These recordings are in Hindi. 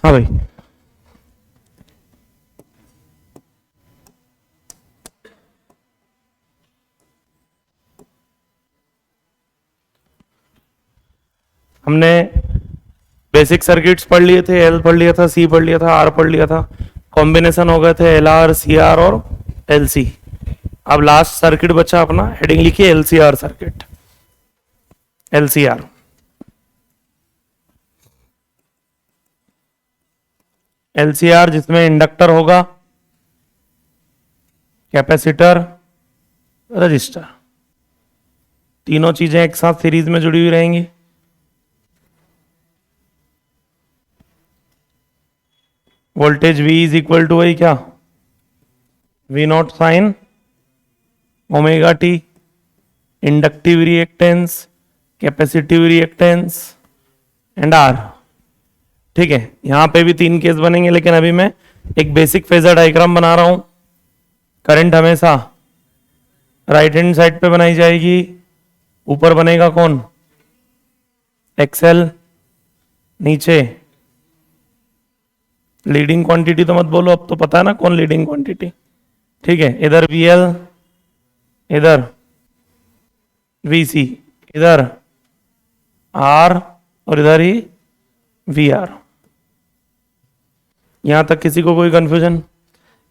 हाँ भाई, हमने बेसिक सर्किट्स पढ़ लिए थे, एल पढ़ लिया था, सी पढ़ लिया था, आर पढ़ लिया था, कॉम्बिनेशन हो गए थे एल आर, सी आर और एल सी। अब लास्ट सर्किट बचा अपना, हेडिंग लिखिए L C R circuit, L C R. L C R जिसमें इंडक्टर होगा, कैपेसिटर, रजिस्टर, तीनों चीजें एक साथ सीरीज में जुड़ी हुई रहेंगी। Voltage V is equal to वही क्या, V naught sine omega T, inductive reactance, capacitive reactance and R. ठीक है, यहां पे भी तीन केस बनेंगे, लेकिन अभी मैं एक बेसिक फेजर डायग्राम बना रहा हूं। करंट हमेशा राइट हैंड साइड पे बनाई जाएगी, ऊपर बनेगा कौन, एक्सेल, नीचे लीडिंग क्वांटिटी तो मत बोलो, अब तो पता है ना कौन लीडिंग क्वांटिटी। ठीक है, इधर VL, इधर VC, इधर R और इधर ही VR। यहां तक किसी को कोई कंफ्यूजन?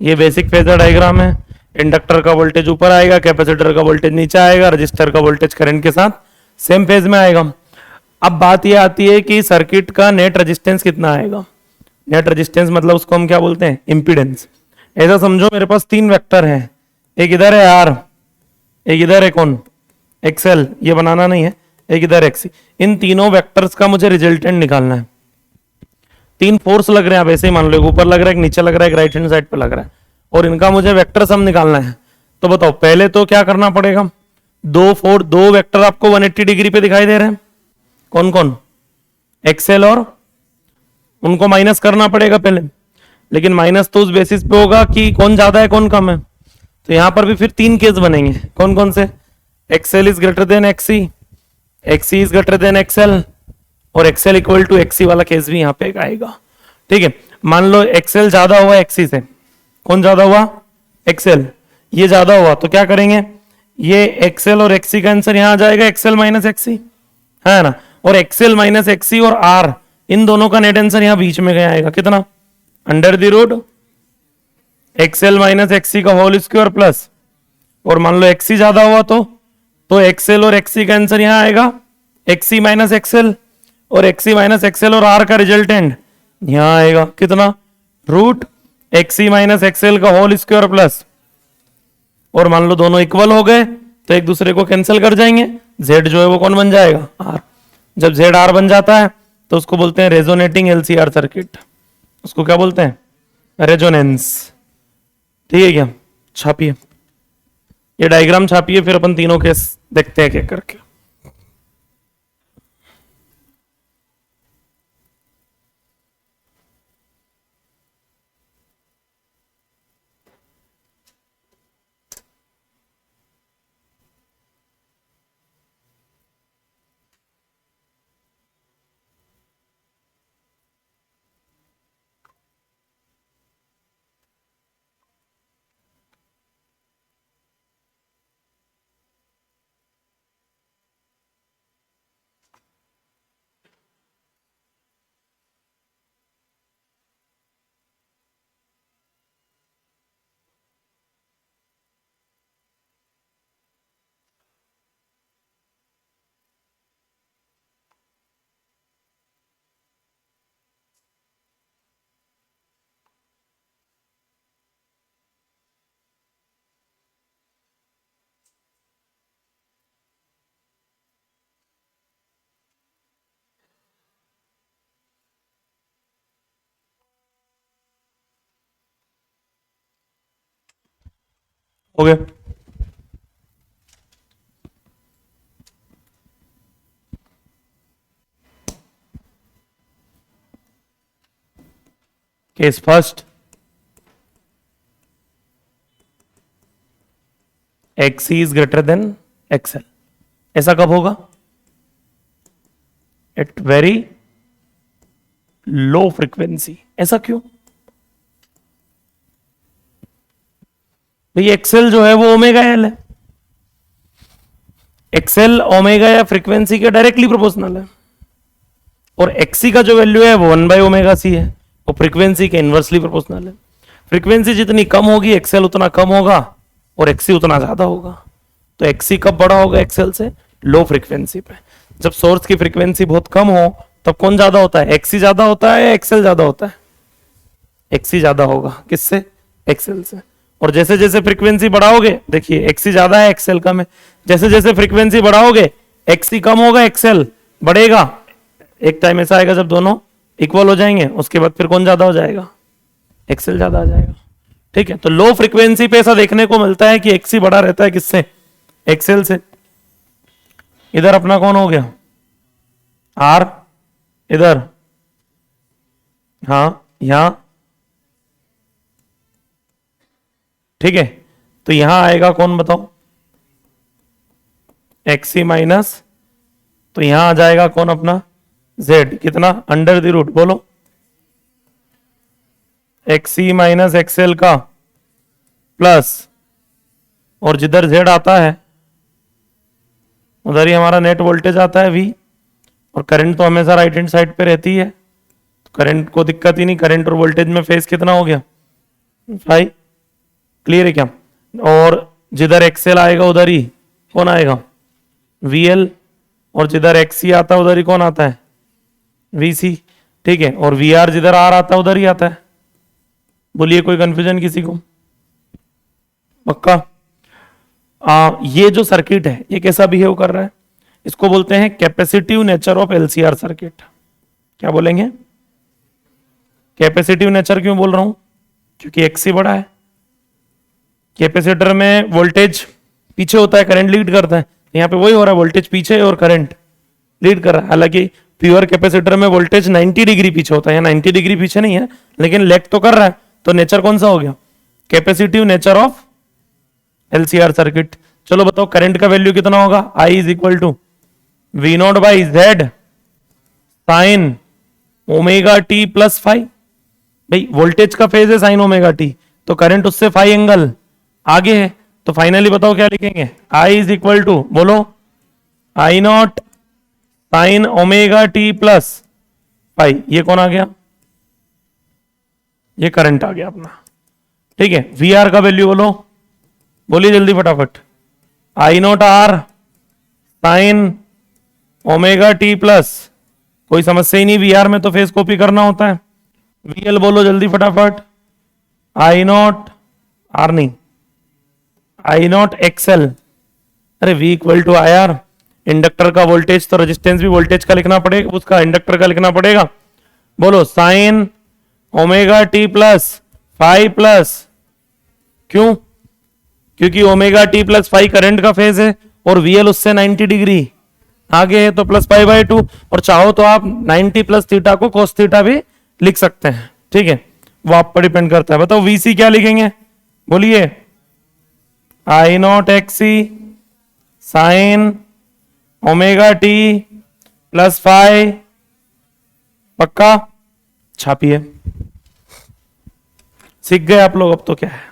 ये बेसिक फेजर डायग्राम है। इंडक्टर का वोल्टेज ऊपर आएगा, कैपेसिटर का वोल्टेज नीचे आएगा, रजिस्टर का वोल्टेज करंट के साथ सेम फेज में आएगा। अब बात ये आती है कि सर्किट का नेट रेजिस्टेंस कितना आएगा। नेट रेजिस्टेंस मतलब उसको हम क्या बोलते हैं, इंपीडेंस। ऐसा समझो मेरे पास तीन वेक्टर हैं, एक इधर है R, एक इधर है कौन, XL, ये बनाना नहीं है, एक इधर XC। इन तीनों वेक्टर्स का मुझे रिजल्टेंट निकालना है। तीन फोर्स लग रहे हैं, आप ऐसे ही मान लो, एक ऊपर लग रहा है, एक नीचे लग रहा है, एक राइट हैंड साइड पे लग रहा है, और इनका मुझे वेक्टर सम निकालना है। तो बताओ पहले तो क्या करना पड़ेगा, दो वेक्टर आपको 180 डिग्री पे दिखाई दे रहे हैं, कौन कौन, एक्सेल, और उनको माइनस करना पड़ेगा पहले। लेकिन माइनस तो उस बेसिस पे होगा कि कौन ज्यादा है कौन कम है। तो यहां पर भी फिर तीन केस बनेंगे, कौन कौन से, X L is greater than X C, X C is greater than X L, और एक्सेल इक्वल टू एक्सी वाला केस भी यहां पे आएगा। ठीक है, मान लो एक्सेल ज्यादा हुआ एक्सी से, कौन ज्यादा हुआ, एक्सेल, ये ज्यादा हुआ, तो क्या करेंगे, ये एक्सेल और एक्सी का आंसर यहां आ जाएगा, एक्सेल माइनस एक्सी, है ना। और एक्सेल माइनस एक्सी और आर, इन दोनों का नेट आंसर यहां बीच में गया आएगा, कितना, under the root X L minus XC का होल स्क्वायर प्लस, और मान लो एक्सी ज्यादा हुआ तो एक्सेल और एक्सी का आंसर यहां आएगा, एक्सी माइनस एक्सेल, और एक्सी माइनस एक्सेल और आर का रिजल्टेंट यहां आएगा, कितना, रूट एक्सी माइनस एक्सेल का होल स्क्वायर प्लस, और मान लो दोनों इक्वल हो गए तो एक दूसरे को कैंसिल कर जाएंगे, जेड जो है वो कौन बन जाएगा, आर। जब जेड आर बन जाता है तो उसको बोलते हैं रेजोनेटिंग एलसीआर सर्किट, उसको क्या बोलते हैं, रेजोनेंस। ठीक है क्या, छापिए ये डायग्राम, छापिए, फिर अपन तीनों केस देखते हैं क्या करके। हो गया, case first, X C is greater than X L. ऐसा कब होगा, एट वेरी लो फ्रीक्वेंसी। ऐसा क्यों भाई? एक्सेल जो है वो ओमेगा एल है। एक्सेल ओमेगा या फ्रीक्वेंसी के डायरेक्टली प्रोपोर्शनल है, और एक्सी का जो वैल्यू है वो 1/ω c है, और फ्रीक्वेंसी के इनवर्सली प्रोपोर्शनल है। फ्रीक्वेंसी जितनी कम होगी एक्सेल उतना कम होगा, और एक्सी उतना ज्यादा होगा। तो एक्सी कब बड़ा होगा एक्सेल से? लो फ्रीक्वेंसी पे। जब सोर्स की फ्रीक्वेंसी बहुत कम हो तब कौन ज्यादा होता है? एक्सी ज्यादा होता है या एक्सेल ज्यादा होता है? एक्सी ज्यादा होगा। किससे? एक्सेल से। और जैसे जैसे फ्रीक्वेंसी बढ़ाओगे, देखिए एक्सी ज्यादा है एक्सेल कम है, जैसे जैसे फ्रीक्वेंसी बढ़ाओगे एक्सी कम होगा एक्सेल बढ़ेगा। एक टाइम ऐसा आएगा जब दोनों इक्वल हो जाएंगे, उसके बाद फिर कौन ज्यादा हो जाएगा? एक्सेल ज्यादा आ जाएगा। ठीक है, तो लो फ्रीक्वेंसी पे ऐसा देखने को मिलता है कि एक्सी बड़ा रहता है किससे? एक्सेल से। इधर अपना कौन हो गया? आर। इधर हाँ यहां। ठीक है, तो यहां आएगा कौन बताओ? एक्सी माइनस, तो यहां आ जाएगा कौन अपना? जेड। कितना? अंडर द रूट, बोलो। एक्सी माइनस एक्सएल का प्लस, और जिधर जेड आता है उधर ही हमारा नेट वोल्टेज आता है वी, और करंट तो हमेशा राइट हैंड साइड पे रहती है, तो करंट को दिक्कत ही नहीं। करंट और वोल्टेज में फेज कितना हो गया? 5। क्लियर है क्या? और जिधर एक्सएल आएगा उधर ही कौन आएगा? वीएल। और जिधर एक्सी आता है उधर ही कौन आता है? वीसी। ठीक है, और वी आर जिधर आर आता है उधर ही आता है। बोलिए, कोई कंफ्यूजन किसी को? पक्का? ये जो सर्किट है ये कैसा बिहेव कर रहा है? इसको बोलते हैं capacitive nature of LCR circuit. क्या बोलेंगे? कैपेसिटिव नेचर क्यों बोल रहा हूं? क्योंकि एक्सी बड़ा है। कैपेसिटर में वोल्टेज पीछे होता है, करंट लीड करता है। यहाँ पे वही हो रहा है, वोल्टेज पीछे और करंट लीड कर रहा है। हालांकि प्योर कैपेसिटर में वोल्टेज 90 डिग्री पीछे होता है, 90 डिग्री पीछे नहीं है, लेकिन लेग तो कर रहा है। तो नेचर कौन सा हो गया? Capacitive nature of LCR circuit. चलो बताओ, करंट का वैल्यू कितना होगा? I is equal to V naught by Z sine omega T plus five. भाई वोल्टेज का फेज है साइन ओमेगा टी, तो करंट उससे फाइव एंगल आगे है। तो फाइनली बताओ क्या लिखेंगे? आई इज इक्वल टू, बोलो, I naught sine omega T plus five. ये कौन आ गया? ये करंट आ गया अपना। ठीक है, वी आर का वैल्यू बोलो, बोलिए जल्दी फटाफट। I naught R sine omega T plus, कोई समस्या ही नहीं, वी आर में तो फेस कॉपी करना होता है। वी एल बोलो जल्दी फटाफट। आई नॉट आर नहीं, आई नॉट एक्सएल। अरे V equal to I R. Inductor का वोल्टेज तो रेजिस्टेंस भी वोल्टेज का लिखना पड़ेगा, उसका इंडक्टर का लिखना पड़ेगा। बोलो sine omega T plus five plus, क्यों? क्योंकि omega T plus five current का फेज है, और वीएल उससे 90 डिग्री आगे है, तो प्लस पाई बाई टू। और चाहो तो आप 90 प्लस थीटा को कोस थीटा भी लिख सकते हैं। ठीक है, वो आप पर डिपेंड करता है। बताओ वीसी क्या लिखेंगे? बोलिए। I naught XC sine omega T plus five. पक्का? छापिए। सीख गए आप लोग, अब तो क्या है।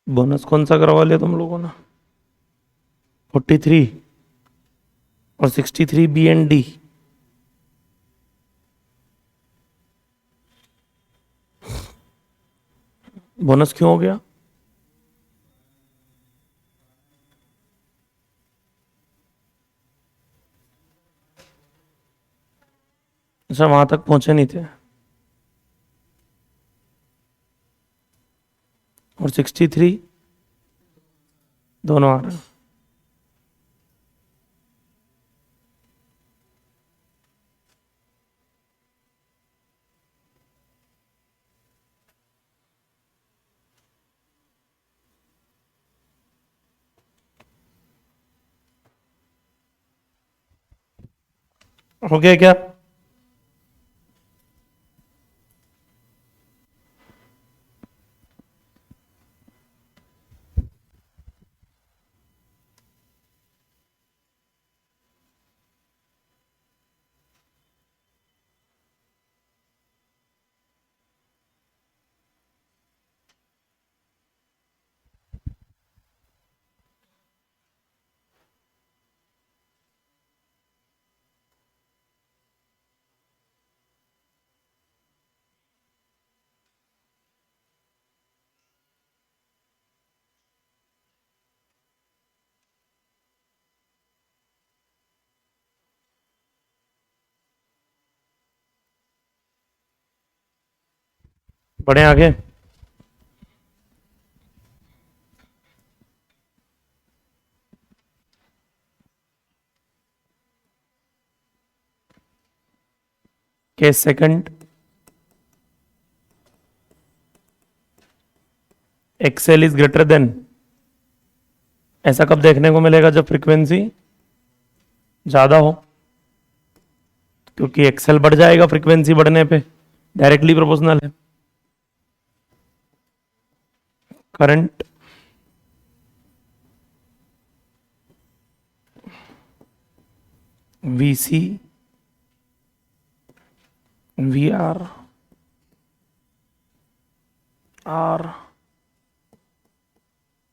बोनस कौन सा करवा लिया तुम लोगों ने? 43 और 63 बी एंड डी। बोनस क्यों हो गया? अच्छा, वहां तक पहुंचे नहीं थे। और 63 दोनों आ रहे हैं। हो गया क्या? बढ़े आगे। Case second, XL is greater then. ऐसा कब देखने को मिलेगा? जब फ्रीक्वेंसी ज्यादा हो, क्योंकि एक्सएल बढ़ जाएगा फ्रीक्वेंसी बढ़ने पे, डायरेक्टली प्रोपोर्शनल है। Current VC V R R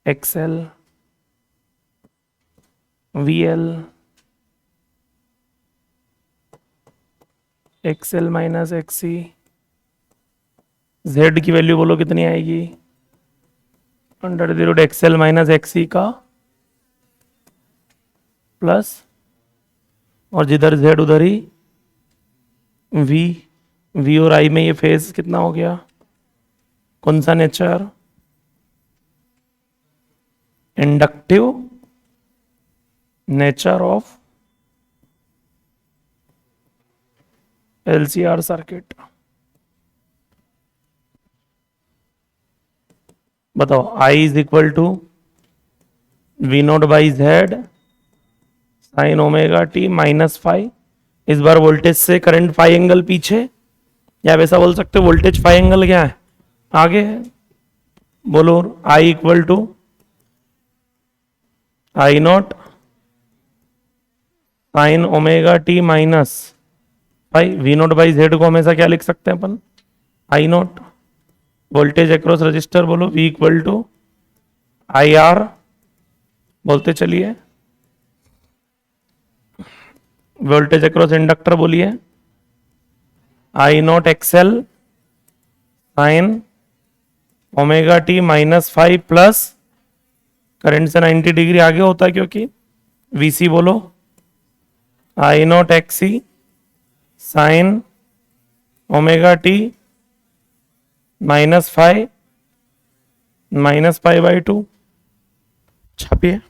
XL V L XL minus XC. Z की वैल्यू बोलो कितनी आएगी? Under the root XL minus XC का प्लस, और जिधर जेड उधर ही वी। वी और आई में ये फेज कितना हो गया? कौन सा nature? Inductive nature of LCR circuit. बताओ, I is equal to V naught by Z sine omega T minus five. इस बार वोल्टेज से करंट फाइव एंगल पीछे, या वैसा बोल सकते हो वोल्टेज फाइव एंगल क्या है, आगे है। बोलो, I equal to I naught sine omega T minus five. V naught by Z को हमेशा क्या लिख सकते हैं अपन? I naught. Voltage across resistor बोलो, V equal to I R. बोलते चलिए। वोल्टेज अक्रॉस इंडक्टर बोलिए, I naught XL sine omega T minus five plus, current से 90 डिग्री आगे होता है क्योंकि वीसी बोलो, I naught XC sine omega T minus five by two. छापिए।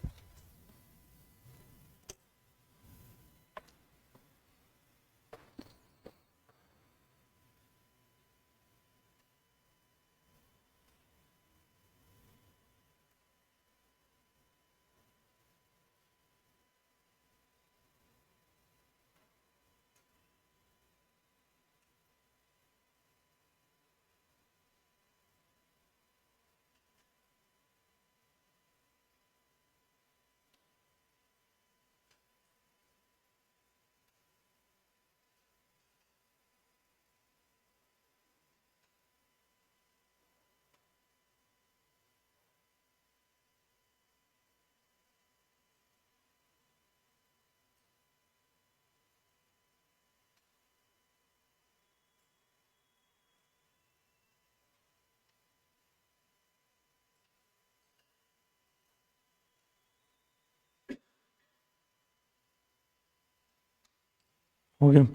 हो गया।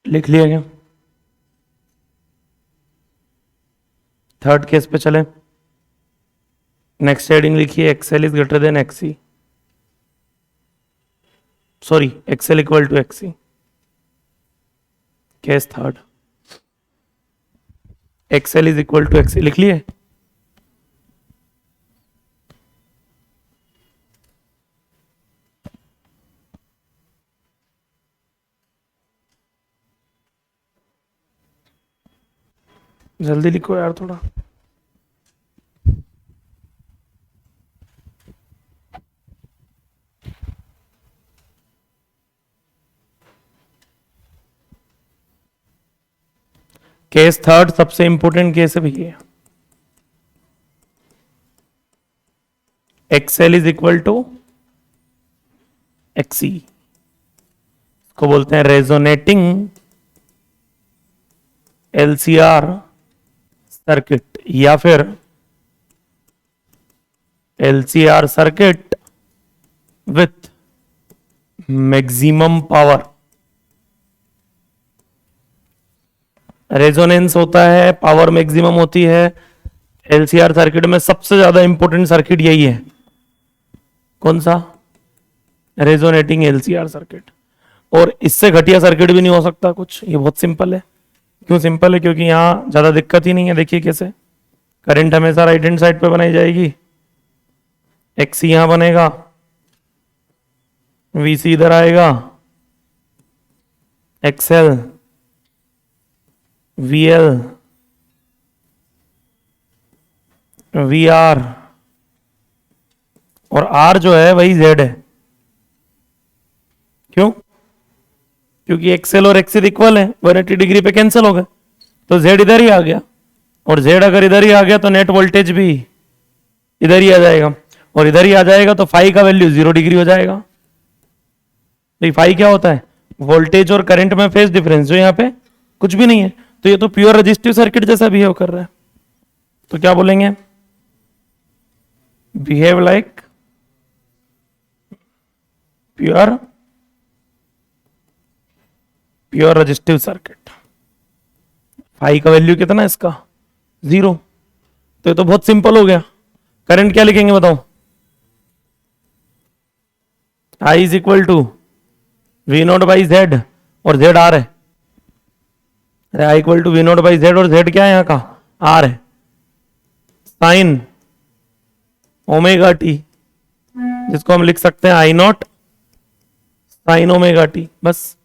लिख लिया क्या? थर्ड केस पे चले। नेक्स्ट हेडिंग लिखिए, XL is greater than XC, sorry XL equal to XC. Case third, XL is equal to XC लिख लिए। जल्दी लिखो यार थोड़ा। केस थर्ड सबसे इंपॉर्टेंट केस है भैया। एक्सएल इज इक्वल टू एक्सी, इसको बोलते हैं रेजोनेटिंग एलसीआर सर्किट या फिर LCR circuit with maximum power. Resonance होता है, पावर मैक्सिमम होती है। एलसीआर सर्किट में सबसे ज्यादा इंपॉर्टेंट सर्किट यही है। कौन सा? Resonating LCR circuit. और इससे घटिया सर्किट भी नहीं हो सकता कुछ। ये बहुत सिंपल है। क्यों सिंपल है? क्योंकि यहां ज्यादा दिक्कत ही नहीं है। देखिए कैसे करंट हमेशा राइट हैंड साइड पे बनाई जाएगी। एक्सी यहां बनेगा, वीसी इधर आएगा, एक्सएल, वीएल, वीआर और आर जो है वही जेड है। क्यों? क्योंकि एक्सएल और एक्सिल इक्वल है, 180 डिग्री पे कैंसिल हो गए, तो जेड इधर ही आ गया। और जेड अगर इधर ही आ गया तो नेट वोल्टेज भी इधर ही आ जाएगा। और इधर ही आ जाएगा तो फाई का वैल्यू 0 डिग्री हो जाएगा। तो फाई क्या होता है? वोल्टेज और करंट में फेज डिफरेंस, जो यहाँ पे कुछ भी नहीं है। तो ये तो प्योर रजिस्टिव सर्किट जैसा बिहेव कर रहा है। तो क्या बोलेंगे? Behave like pure resistive circuit. Phi का वैल्यू कितना है इसका? 0। तो ये तो बहुत सिंपल हो गया। करंट क्या लिखेंगे बताओ? I is equal to V naught by Z, और जेड आर है। I equal to V naught by Z, और जेड क्या है यहाँ का? आर है। साइन ओमेगा टी, जिसको हम लिख सकते हैं आई नॉट साइन ओमेगा टी। बस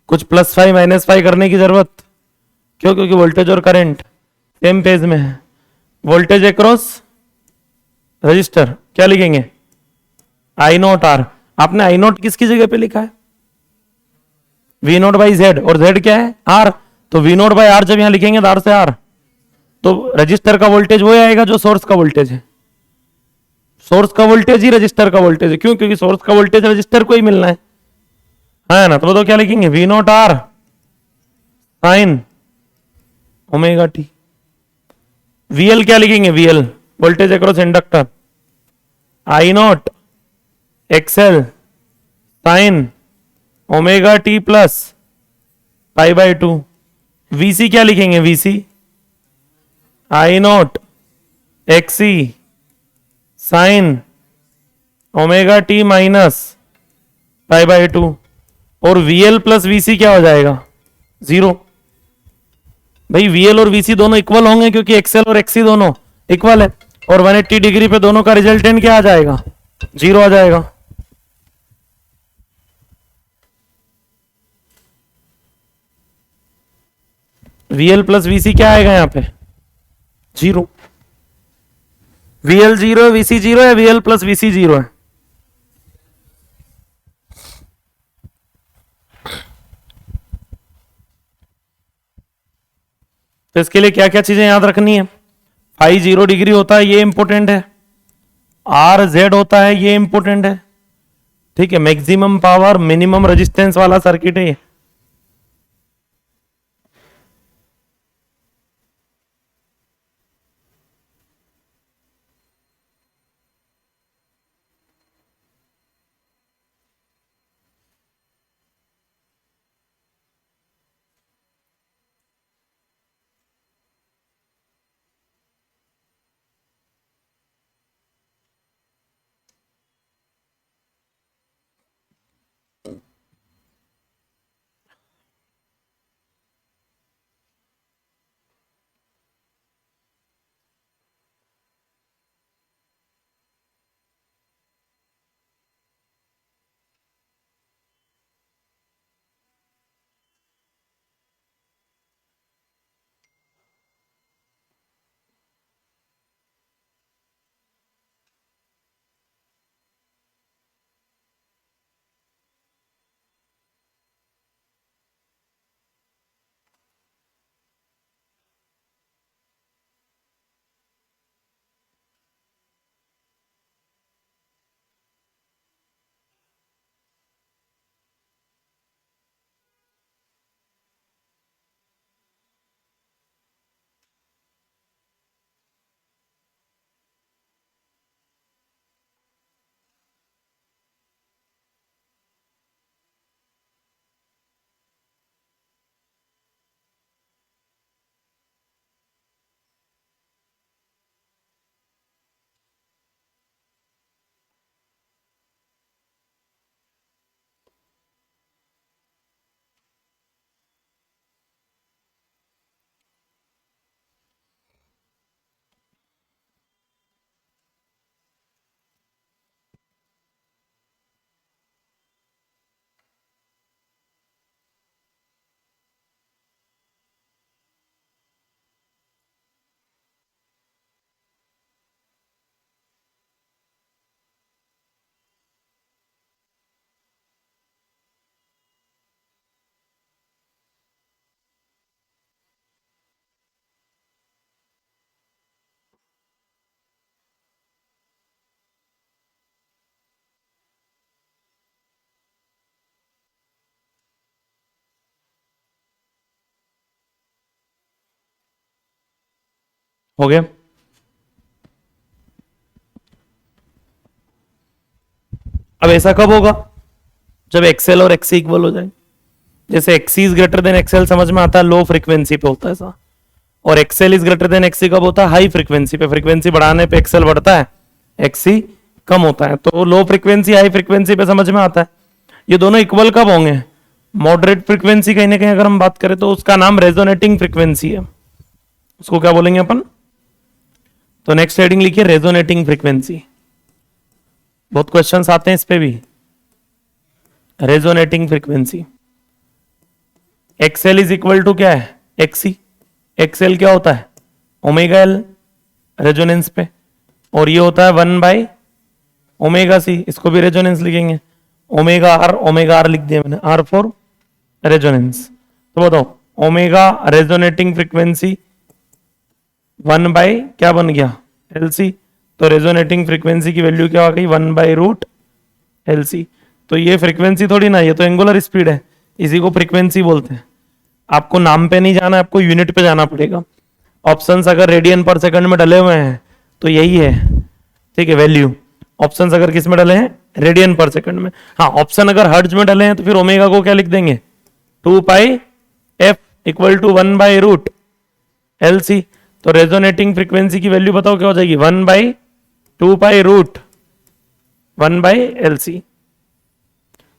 कुछ प्लस फाइव माइनस फाइव करने की जरूरत क्यों? क्योंकि वोल्टेज और करंट सेम पेज में है। वोल्टेज अक्रॉस रजिस्टर क्या लिखेंगे? आई नॉट आर। आपने आई नॉट किसकी जगह पे लिखा है? वी नॉट बाई जेड, और जेड क्या है? आर। तो वी नॉट बाई आर जब यहां लिखेंगे तो आर से आर, तो रजिस्टर का वोल्टेज वो आएगा जो सोर्स का वोल्टेज है। सोर्स का वोल्टेज ही रजिस्टर का वोल्टेज है। क्यों? क्योंकि सोर्स का वोल्टेज रजिस्टर को ही मिलना है ना। तो बताओ क्या लिखेंगे? V naught R sine omega T. VL क्या लिखेंगे? VL voltage across inductor, I naught XL sine omega T plus pi by 2। VC क्या लिखेंगे? VC I naught XC sine omega T minus pi by 2, और VL प्लस VC क्या हो जाएगा? 0। भाई VL और VC दोनों इक्वल होंगे क्योंकि XL और XC दोनों इक्वल है, और 180 डिग्री पे दोनों का रिजल्टेंट क्या आ जाएगा? 0 आ जाएगा। VL प्लस VC क्या आएगा यहां पे? 0। VL 0 है, VC 0 है, VL प्लस VC 0 है। तो इसके लिए क्या क्या चीजें याद रखनी है? फाई 0 डिग्री होता है, ये इंपॉर्टेंट है। RZ होता है, ये इंपॉर्टेंट है। ठीक है, मैक्सिमम पावर मिनिमम रेजिस्टेंस वाला सर्किट है ये। हो गया? अब ऐसा कब होगा? जब XL और XC इक्वल हो जाए। जैसे XC is greater then XL समझ में आता है, लो फ्रीक्वेंसी पे होता है ऐसा, और XL is greater then XC कब होता है? हाई फ्रीक्वेंसी पे। फ्रीक्वेंसी बढ़ाने पे XL बढ़ता है, XC कम होता है। तो लो फ्रीक्वेंसी हाई फ्रीक्वेंसी पे समझ में आता है। ये दोनों इक्वल कब होंगे? मॉडरेट फ्रीक्वेंसी कहीं ना कहीं अगर हम बात करें तो उसका नाम रेजोनेटिंग फ्रीक्वेंसी है। उसको क्या बोलेंगे अपन? तो नेक्स्ट हेडिंग लिखिए रेजोनेटिंग फ्रीक्वेंसी। बहुत क्वेश्चंस आते हैं इस पे भी। Resonating frequency XL is equal to क्या है? XC। XL क्या होता है? ओमेगा L रेजोनेंस पे, और ये होता है 1 बाई ओमेगा C। इसको भी रेजोनेंस लिखेंगे, ओमेगा R लिख दिया मैंने, R फॉर रेजोनेंस। तो बताओ ओमेगा रेजोनेटिंग फ्रीक्वेंसी 1 बाई क्या बन गया? LC। तो रेजोनेटिंग फ्रीक्वेंसी की वैल्यू क्या आ गई? 1 बाई रूट LC। तो ये फ्रीक्वेंसी थोड़ी ना, ये तो एंगुलर स्पीड है, इसी को फ्रीक्वेंसी बोलते हैं। आपको नाम पे नहीं जाना, आपको यूनिट पे जाना पड़ेगा। ऑप्शंस अगर रेडियन पर सेकंड में डले हुए हैं तो यही है, ठीक है, वैल्यू। ऑप्शंस अगर किस में डले हैं? रेडियन पर सेकंड में। हाँ, ऑप्शन अगर हर्ट्ज में डले हैं तो फिर ओमेगा को क्या लिख देंगे? 2 pi f equal to 1 by root LC। तो रेजोनेटिंग फ्रीक्वेंसी की वैल्यू बताओ क्या हो जाएगी, 1/2 पाई रूट 1/LC।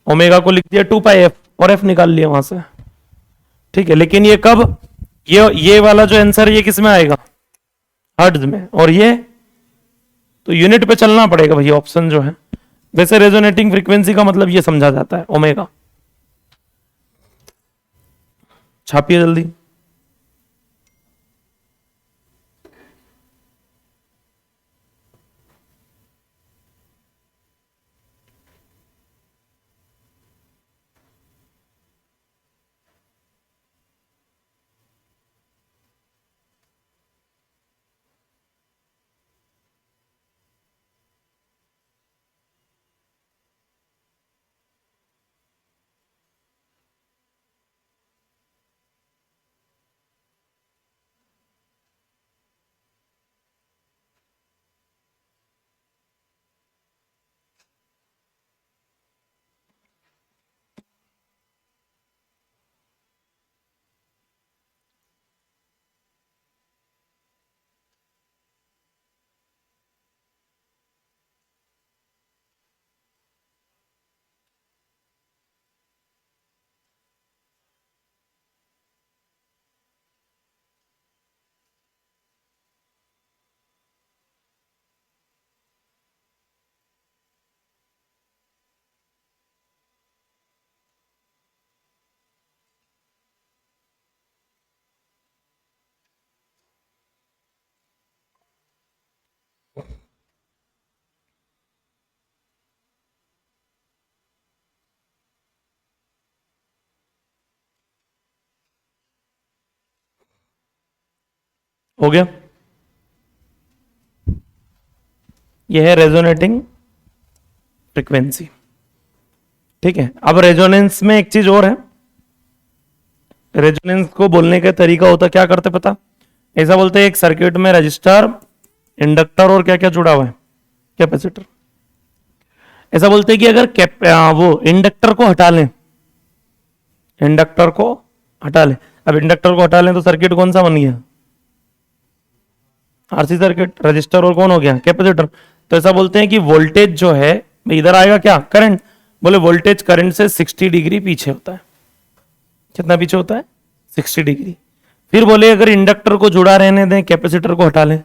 ओमेगा को लिख दिया 2 पाई f और f निकाल लिया वहां से, ठीक है। लेकिन ये कब, ये वाला जो आंसर ये किस में आएगा, हर्ट्ज में, और ये तो यूनिट पे चलना पड़ेगा भैया ऑप्शन जो है। वैसे रेजोनेटिंग फ्रीक्वेंसी का मतलब ये समझा जाता है ओमेगा। छापिए जल्दी। हो गया, यह है रेजोनेटिंग फ्रीक्वेंसी, ठीक है। अब रेजोनेंस में एक चीज और है, रेजोनेंस को बोलने का तरीका होता क्या करते पता, ऐसा बोलते हैं एक सर्किट में रजिस्टर, इंडक्टर और क्या क्या जुड़ा हुआ है, कैपेसिटर। ऐसा बोलते हैं कि अगर वो इंडक्टर को हटा लें, इंडक्टर को हटा लें, अब इंडक्टर को हटा लें तो सर्किट कौन सा बन गया, आरसी सर्किट। रजिस्टर और कौन हो गया, कैपेसिटर। तो ऐसा बोलते हैं कि वोल्टेज जो है इधर आएगा क्या, करंट। बोले वोल्टेज करंट से 60 डिग्री पीछे होता है। कितना पीछे होता है, 60 डिग्री। फिर बोले अगर इंडक्टर को जुड़ा रहने दें, कैपेसिटर को हटा लें,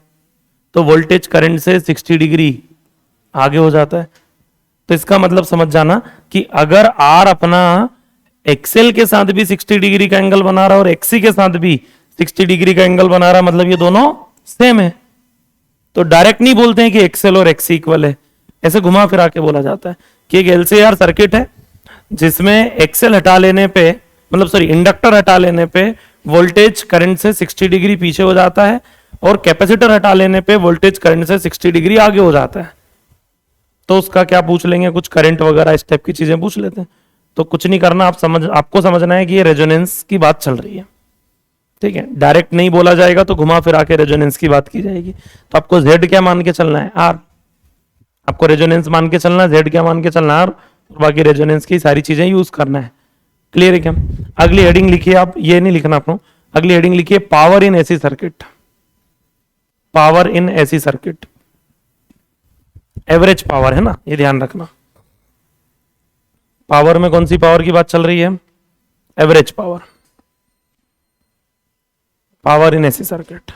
तो वोल्टेज करंट से 60 डिग्री आगे हो जाता है। तो इसका मतलब समझ जाना कि अगर आर अपना एक्सेल के साथ भी 60 डिग्री का एंगल बना रहा है और एक्सी के साथ भी 60 डिग्री का एंगल बना रहा है, मतलब ये दोनों सेम है। तो डायरेक्ट नहीं बोलते हैं कि एक्सेल और एक्सी इक्वल है, ऐसे घुमा फिरा के बोला जाता है कि एक एलसीआर सर्किट है जिसमें एक्सेल हटा लेने पे, मतलब सॉरी इंडक्टर हटा लेने पे वोल्टेज करंट से 60 डिग्री पीछे हो जाता है, और कैपेसिटर हटा लेने पे वोल्टेज करंट से 60 डिग्री आगे हो जाता है। तो उसका क्या पूछ लेंगे, कुछ करंट वगैरह इस टाइप की चीजें पूछ लेते हैं। तो कुछ नहीं करना, आपको समझना है कि ये रेजोनेंस की बात चल रही है, ठीक है। डायरेक्ट नहीं बोला जाएगा तो घुमा फिरा के रेजोनेंस की बात की जाएगी। तो आपको जेड क्या मान के चलना है, आर। आपको रेजोनेंस मान के चलना है, जेड क्या मान के चलना है, आर। और बाकी रेजोनेंस की सारी चीजें यूज करना है। क्लियर है क्या। अगली हेडिंग लिखिए आप, ये नहीं लिखना आपको, अगली हेडिंग लिखिए power in AC circuit. Power in AC circuit, average power है ना, ये ध्यान रखना। पावर में कौन सी पावर की बात चल रही है, average power. Power in AC circuit.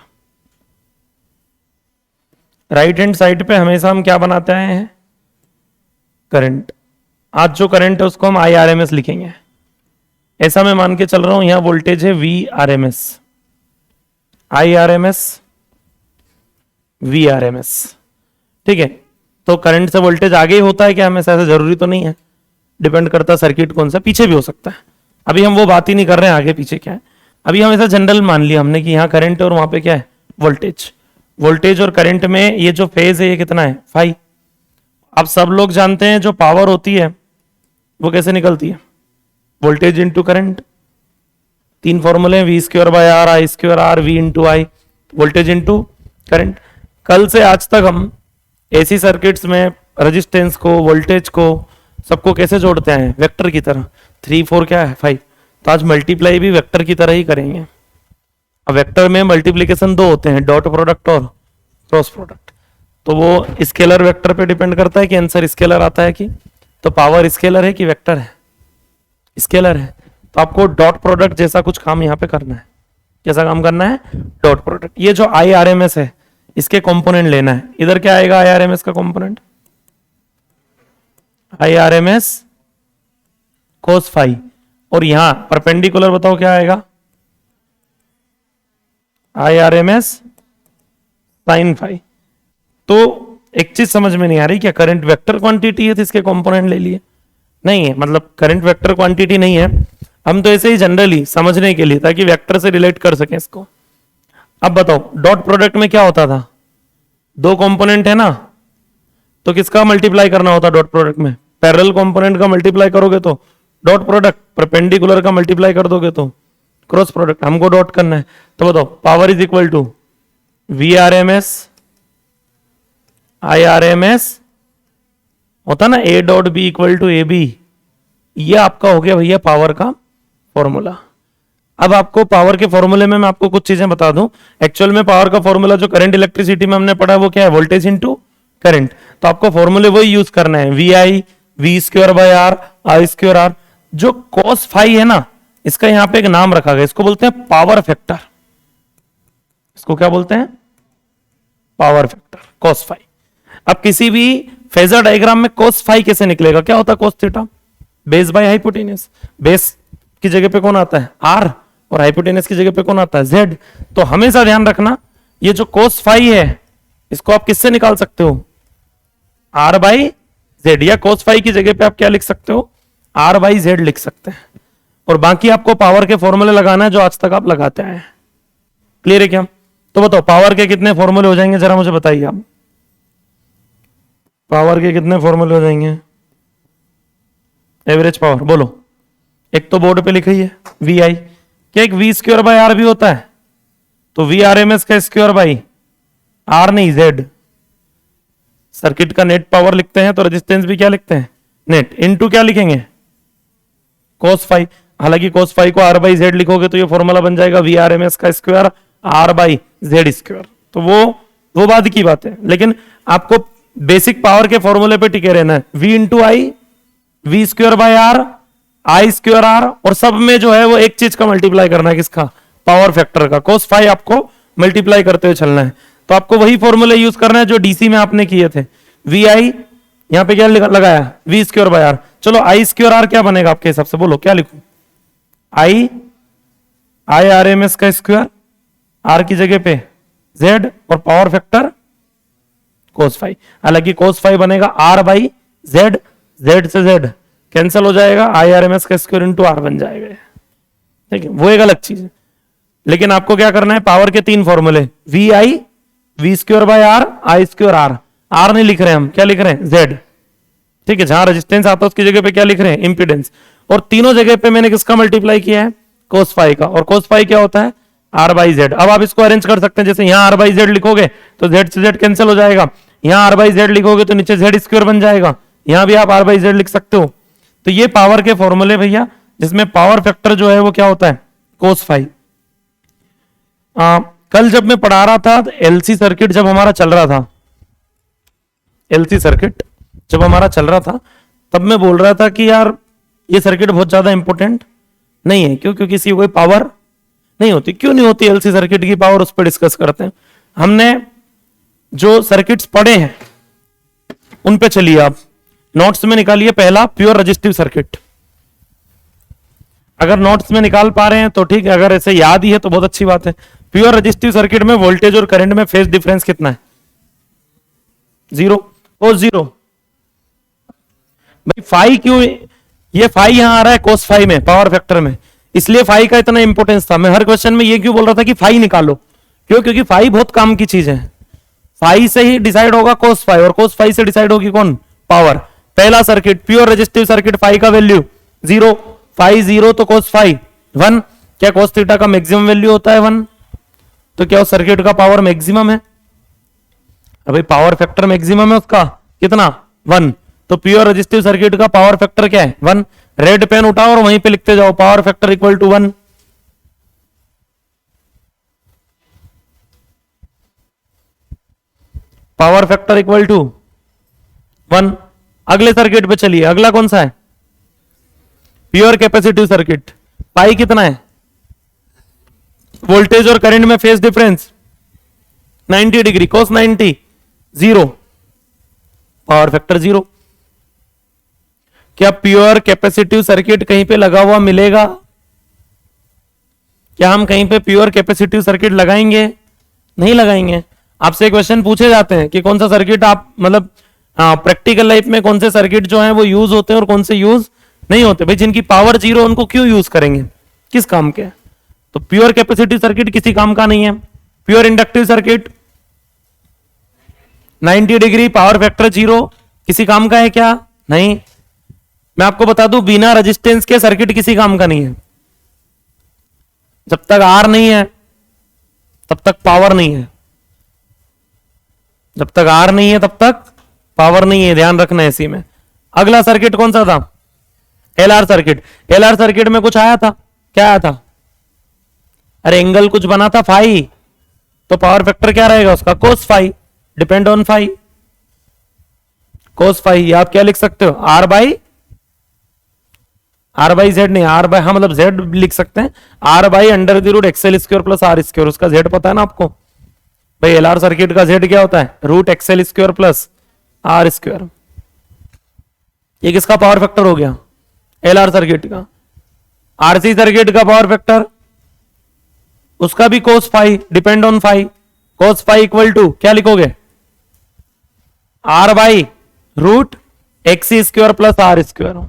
Right hand side पे हमेशा हम क्या बनाते हैं, करंट। आज जो करंट है उसको हम IRMS लिखेंगे। ऐसा मैं मान के चल रहा हूं, यहां वोल्टेज है VRMS, IRMS VRMS, ठीक है। तो करंट से वोल्टेज आगे ही होता है क्या हमेशा, ऐसा जरूरी तो नहीं है, डिपेंड करता है सर्किट कौन सा, पीछे भी हो सकता है। अभी हम वो बात ही नहीं कर रहे हैं आगे पीछे क्या है। अभी हम ऐसा जनरल मान लिया हमने कि यहाँ करंट है और वहां पे क्या है, वोल्टेज। वोल्टेज और करंट में ये जो फेज है ये कितना है, फाई। अब सब लोग जानते हैं जो पावर होती है वो कैसे निकलती है, वोल्टेज इंटू करंट। 3 फॉर्मूले, V²/R, I²R, V इंटू आई, वोल्टेज इंटू करंट। कल से आज तक हम एसी सर्किट्स में रेजिस्टेंस को, वोल्टेज को, सबको कैसे जोड़ते हैं, वेक्टर की तरह। 3 4 क्या है, 5। तो आज मल्टीप्लाई भी वेक्टर की तरह ही करेंगे। अब वेक्टर में मल्टीप्लीकेशन दो होते हैं, डॉट प्रोडक्ट और क्रॉस प्रोडक्ट। तो वो स्केलर वेक्टर पे डिपेंड करता है कि आंसर स्केलर आता है कि, तो पावर स्केलर है कि वेक्टर है, स्केलर है। तो आपको डॉट प्रोडक्ट जैसा कुछ काम यहाँ पे करना है। कैसा काम करना है? Dot product. ये जो आई आर एम एस है इसके कंपोनेंट लेना है। इधर क्या आएगा आई आर एम एस का component? I R M S cos phi, और यहां परपेंडिकुलर बताओ क्या आएगा? I R M S sine phi. तो एक चीज समझ में नहीं आ रही, क्या करंट वेक्टर क्वांटिटी है तो इसके कंपोनेंट ले लिए? नहीं है, मतलब करंट वेक्टर क्वांटिटी नहीं है। हम तो ऐसे ही जनरली समझने के लिए, ताकि वेक्टर से रिलेट कर सकें इसको। अब बताओ डॉट प्रोडक्ट में क्या होता था? दो कंपोनेंट है ना, तो किसका मल्टीप्लाई करना होता डॉट प्रोडक्ट में? पैरेलल कंपोनेंट का मल्टीप्लाई करोगे तो डॉट प्रोडक्ट, परपेंडिकुलर का मल्टीप्लाई कर दोगे तो क्रॉस प्रोडक्ट। हमको डॉट करना है, तो बताओ power is equal to V R M S I R M S होता ना, A dot B equal to A B. ये आपका हो गया भैया पावर का फॉर्मूला। अब आपको पावर के फॉर्मूले में मैं आपको कुछ चीजें बता दूं। एक्चुअल में पावर का फॉर्मूला जो करंट इलेक्ट्रिसिटी में हमने पढ़ा है वो क्या है? Voltage into current. तो आपको फॉर्मूले वही यूज करना है, V I V square by R I square R. जो कॉस फाई है ना, इसका यहां पे एक नाम रखा गया, इसको बोलते हैं पावर फैक्टर। इसको क्या बोलते हैं? Power factor, cos phi. अब किसी भी फेजर डायग्राम में कॉस फाई कैसे निकलेगा? क्या होता है cos theta? Base by hypotenuse. Base की जगह पे कौन आता है? आर, और हाइपोटेनस की जगह पे कौन आता है? जेड। तो हमेशा ध्यान रखना, ये जो कॉस फाई है इसको आप किससे निकाल सकते हो? R by Z. या कॉस फाई की जगह पे आप क्या लिख सकते हो? आर बाई जेड लिख सकते हैं। और बाकी आपको पावर के फॉर्मूले लगाना है जो आज तक आप लगाते आए हैं। क्लियर है क्या? तो बताओ पावर के कितने फॉर्मूले हो जाएंगे, जरा मुझे बताइए आप। पावर के कितने फॉर्मूले हो जाएंगे? एवरेज पावर बोलो। एक तो बोर्ड पे लिखी है वी आई, क्या एक वी स्क्वायर बाय आर भी होता है? तो वी आर एम एस का स्क्वायर बाई आर नहीं जेड। सर्किट का नेट पावर लिखते हैं तो रेजिस्टेंस भी क्या लिखते हैं? नेट। इनटू क्या लिखेंगे? Cos phi. हालांकि कोस फाई को आर बाई जेड लिखोगे तो ये फॉर्मूला बन जाएगा वी आर एम एस का square R by Z square. तो वो बाद की बात है, लेकिन आपको बेसिक पावर के फॉर्मूले पे टिके रहना है। V into I V square by R I square R, और सब में जो है वो एक चीज का मल्टीप्लाई करना है, किसका? पावर फैक्टर का। कोस फाई आपको मल्टीप्लाई करते हुए चलना है। तो आपको वही फॉर्मूले यूज करना है जो डीसी में आपने किए थे। वी आई यहां पे क्या लगाया? V square by R. चलो आई स्क्वायर आर क्या बनेगा आपके हिसाब से? बोलो क्या लिखूं? आई आर एम एस का स्क्वायर, आर की जगह पे जेड, और पावर फैक्टर कोस फाई। हालांकि कोस फाई बनेगा आर बाई जेड, जेड से जेड कैंसिल हो जाएगा, आई आर एम एस का स्क्वायर इंटू आर बन जाएगा। ठीक है, वो एक अलग चीज है। लेकिन आपको क्या करना है? पावर के तीन फॉर्मूले, V I V square by R I square R. R नहीं लिख रहे हम, क्या लिख रहे हैं? जेड। ठीक है, जहां रेजिस्टेंस आता है उसकी जगह पे क्या लिख रहे हैं? इंपीडेंस। और तीनों जगह पे मैंने किसका मल्टीप्लाई किया है? कोस फाई का। और कोस फाई क्या होता है? R by Z. अब आप इसको अरेंज कर सकते हैं, जैसे यहां आर बाई जेड लिखोगे तो जेड से जेड कैंसिल हो जाएगा, यहां आर बाई जेड लिखोगे तो नीचे जेड स्क्वायर बन जाएगा, यहां भी आप आर बाई जेड लिख सकते हो। तो ये पावर के फॉर्मूले भैया, जिसमें पावर फैक्टर जो है वो क्या होता है? Cos phi. कल जब मैं पढ़ा रहा था, एलसी सर्किट जब हमारा चल रहा था, एलसी सर्किट जब हमारा चल रहा था, तब मैं बोल रहा था कि यार ये सर्किट बहुत ज्यादा इंपॉर्टेंट नहीं है। क्यों? क्योंकि इसकी कोई पावर नहीं होती। क्यों नहीं होती एलसी सर्किट की पावर? उस पर डिस्कस करते हैं। हमने जो सर्किट्स पढ़े हैं उन पे चलिए आप, नोट्स में निकालिए। पहला प्योर रजिस्टिव सर्किट। अगर नोट्स में निकाल पा रहे हैं तो ठीक है, अगर ऐसे याद ही है तो बहुत अच्छी बात है। प्योर रजिस्टिव सर्किट में वोल्टेज और करंट में फेज डिफरेंस कितना है? जीरो। Oh zero. भाई फाई क्यों? ये फाई यहां आ रहा है कोस फाई में, पावर फैक्टर में, इसलिए फाई का इतना इंपॉर्टेंस था। मैं हर क्वेश्चन में ये क्यों बोल रहा था कि फाई निकालो? क्यों? क्योंकि फाई बहुत काम की चीज है। फाई से ही डिसाइड होगा कोस फाई, और कोस फाई से डिसाइड होगी कौन? पावर। पहला circuit pure resistive circuit, phi का वैल्यू जीरो। फाई जीरो तो कोस फाई वन। क्या कोस थीटा का मैक्सिमम वैल्यू होता है वन? तो क्या उस सर्किट का पावर मैक्सिमम है? अभी पावर फैक्टर मैक्सिमम है उसका कितना? वन। तो प्योर रेजिस्टिव सर्किट का पावर फैक्टर क्या है? वन। रेड पेन उठाओ और वहीं पे लिखते जाओ power factor equal to one. Power factor equal to 1। अगले सर्किट पे चलिए, अगला कौन सा है? Pure capacitive circuit. पाई कितना है? वोल्टेज और करंट में phase difference 90 degree, cos 90 0, power factor 0। क्या प्योर कैपेसिटिव सर्किट कहीं पे लगा हुआ मिलेगा? क्या हम कहीं पे प्योर कैपेसिटिव सर्किट लगाएंगे? नहीं लगाएंगे। आपसे क्वेश्चन पूछे जाते हैं कि कौन सा सर्किट आप मतलब प्रैक्टिकल लाइफ में कौन से सर्किट जो है वो यूज होते हैं और कौन से यूज नहीं होते। भाई जिनकी पावर 0 उनको क्यों यूज करेंगे, किस काम के? तो प्योर कैपेसिटिव सर्किट किसी काम का नहीं है। Pure inductive circuit 90 degree, power factor 0, किसी काम का है क्या? नहीं। मैं आपको बता दूं, बिना रेजिस्टेंस के सर्किट किसी काम का नहीं है। जब तक आर नहीं है तब तक पावर नहीं है, जब तक आर नहीं है तब तक पावर नहीं है, ध्यान रखना है इसी में। अगला सर्किट कौन सा था? LR circuit. एलआर सर्किट में कुछ आया था, क्या आया था? अरे एंगल कुछ बना था फाई, तो पावर फैक्टर क्या रहेगा उसका? Cos phi, depend on phi, cos phi. आप क्या लिख सकते हो? आर बाई जेड नहीं, आर बाई, हाँ मतलब जेड लिख सकते हैं, R by under the root XL square plus R square. उसका जेड पता है ना आपको भाई? एलआर सर्किट का जेड क्या होता है? Root XL square plus R square. ये किसका पावर फैक्टर हो गया? एलआर सर्किट का। आरसी सर्किट का पावर फैक्टर, उसका भी cos phi, depend on phi. Cos phi equal to क्या लिखोगे? R by root X square plus R square.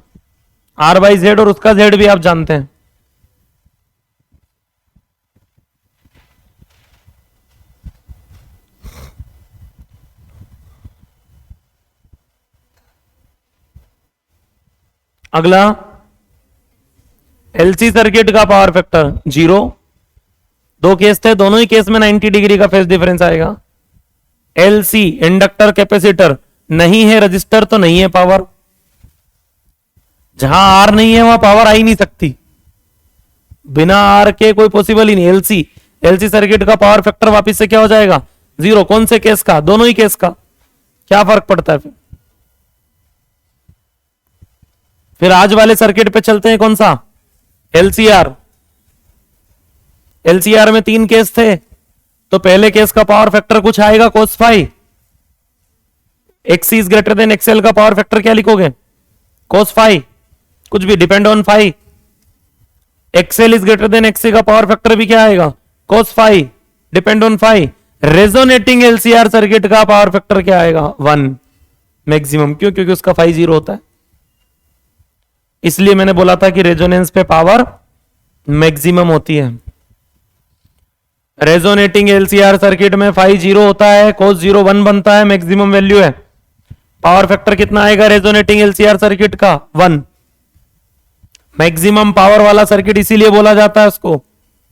R by Z, और उसका जेड भी आप जानते हैं। अगला एलसी सर्किट का पावर फैक्टर 0। दो केस थे, दोनों ही केस में 90 डिग्री का फेज डिफरेंस आएगा। एलसी इंडक्टर कैपेसिटर, नहीं है रजिस्टर तो नहीं है पावर। जहां आर नहीं है वहां पावर आ ही नहीं सकती, बिना आर के कोई पॉसिबल ही नहीं। एलसी एलसी सर्किट का पावर फैक्टर वापिस से क्या हो जाएगा? 0। कौन से केस का? दोनों ही केस का। क्या फर्क पड़ता है फिर आज वाले सर्किट पे चलते हैं, कौन सा? एलसीआर। एलसीआर में 3 केस थे, तो पहले केस का पावर फैक्टर कुछ आएगा cos phi. X is greater than XL का पावर फैक्टर क्या लिखोगे? कोस फाई, कुछ भी, depend on phi. XL is greater than XC का पावर फैक्टर भी क्या आएगा? Cos phi, depend on phi. Resonating LCR circuit का पावर फैक्टर क्या आएगा? 1 मैक्सिमम। क्यों? क्योंकि उसका फाई 0 होता है। इसलिए मैंने बोला था कि रेजोनेंस पे पावर मैक्सिमम होती है। रेजोनेटिंग एलसीआर सर्किट में फाई 0 होता है, कोस 0 1 बनता है, मैक्सिमम वैल्यू है। पावर फैक्टर कितना आएगा रेजोनेटिंग एलसीआर सर्किट का? 1। मैक्सिमम पावर वाला सर्किट इसीलिए बोला जाता है उसको,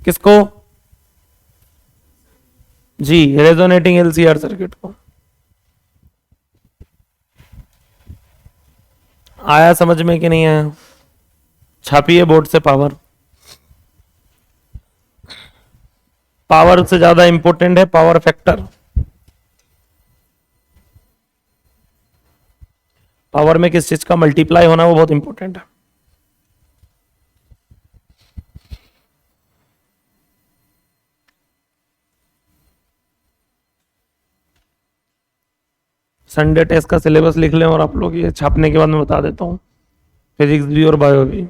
किसको जी? रेजोनेटिंग एलसीआर सर्किट को। आया समझ में कि नहीं आया? छापिए बोर्ड से पावर। पावर से ज्यादा इंपॉर्टेंट है पावर फैक्टर। पावर में किस चीज का मल्टीप्लाई होना वो बहुत इंपॉर्टेंट है। संडे टेस्ट का सिलेबस लिख लें और आप लोग ये छापने के बाद मैं बता देता हूँ, फिजिक्स भी और बायो भी।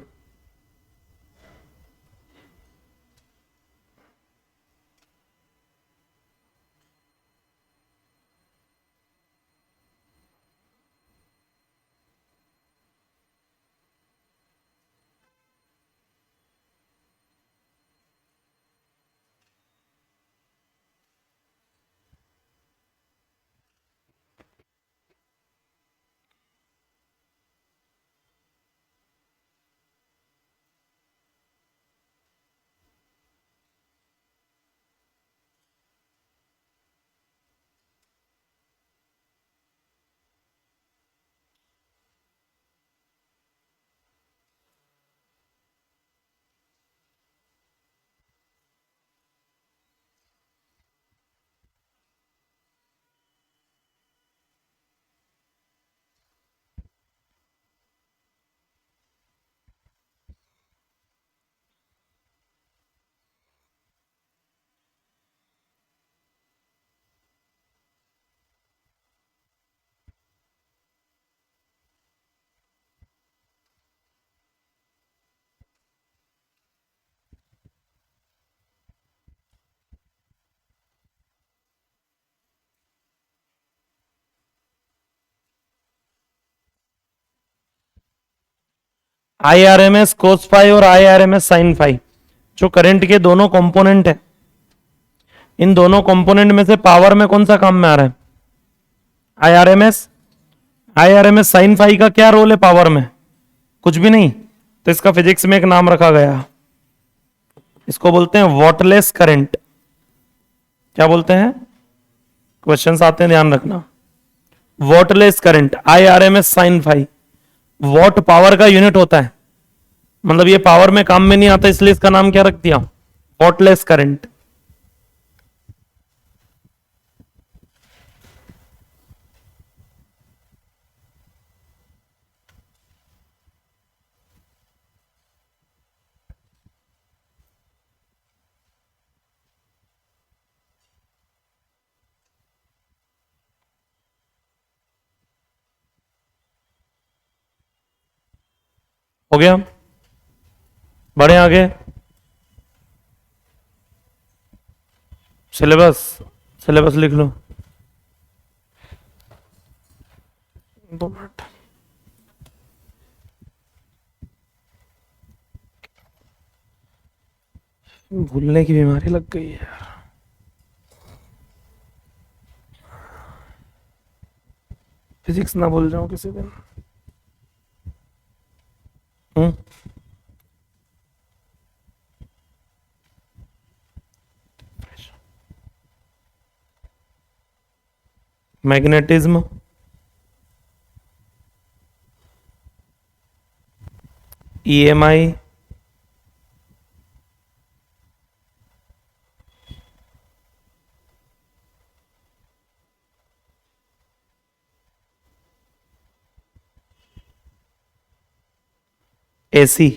I R M S cos phi और I R M S sine phi, जो करंट के दोनों कंपोनेंट है, इन दोनों कंपोनेंट में से पावर में कौन सा काम में आ रहा है? I R M S. I R M S sine phi का क्या रोल है पावर में? कुछ भी नहीं। तो इसका फिजिक्स में एक नाम रखा गया, इसको बोलते हैं वॉटलेस करंट। क्या बोलते हैं? क्वेश्चंस आते हैं, ध्यान रखना। Wattless current, I R M S sine phi. Watt power का यूनिट होता है, मतलब ये पावर में काम में नहीं आता, इसलिए इसका नाम क्या रख दिया? Wattless current. हो गया? बढ़े आगे। सिलेबस, सिलेबस लिख लो। 2 मिनट। भूलने की बीमारी लग गई है यार। फिजिक्स ना भूल जाऊं किसी दिन। मैग्नेटिज्म, ईएमआई, एसी,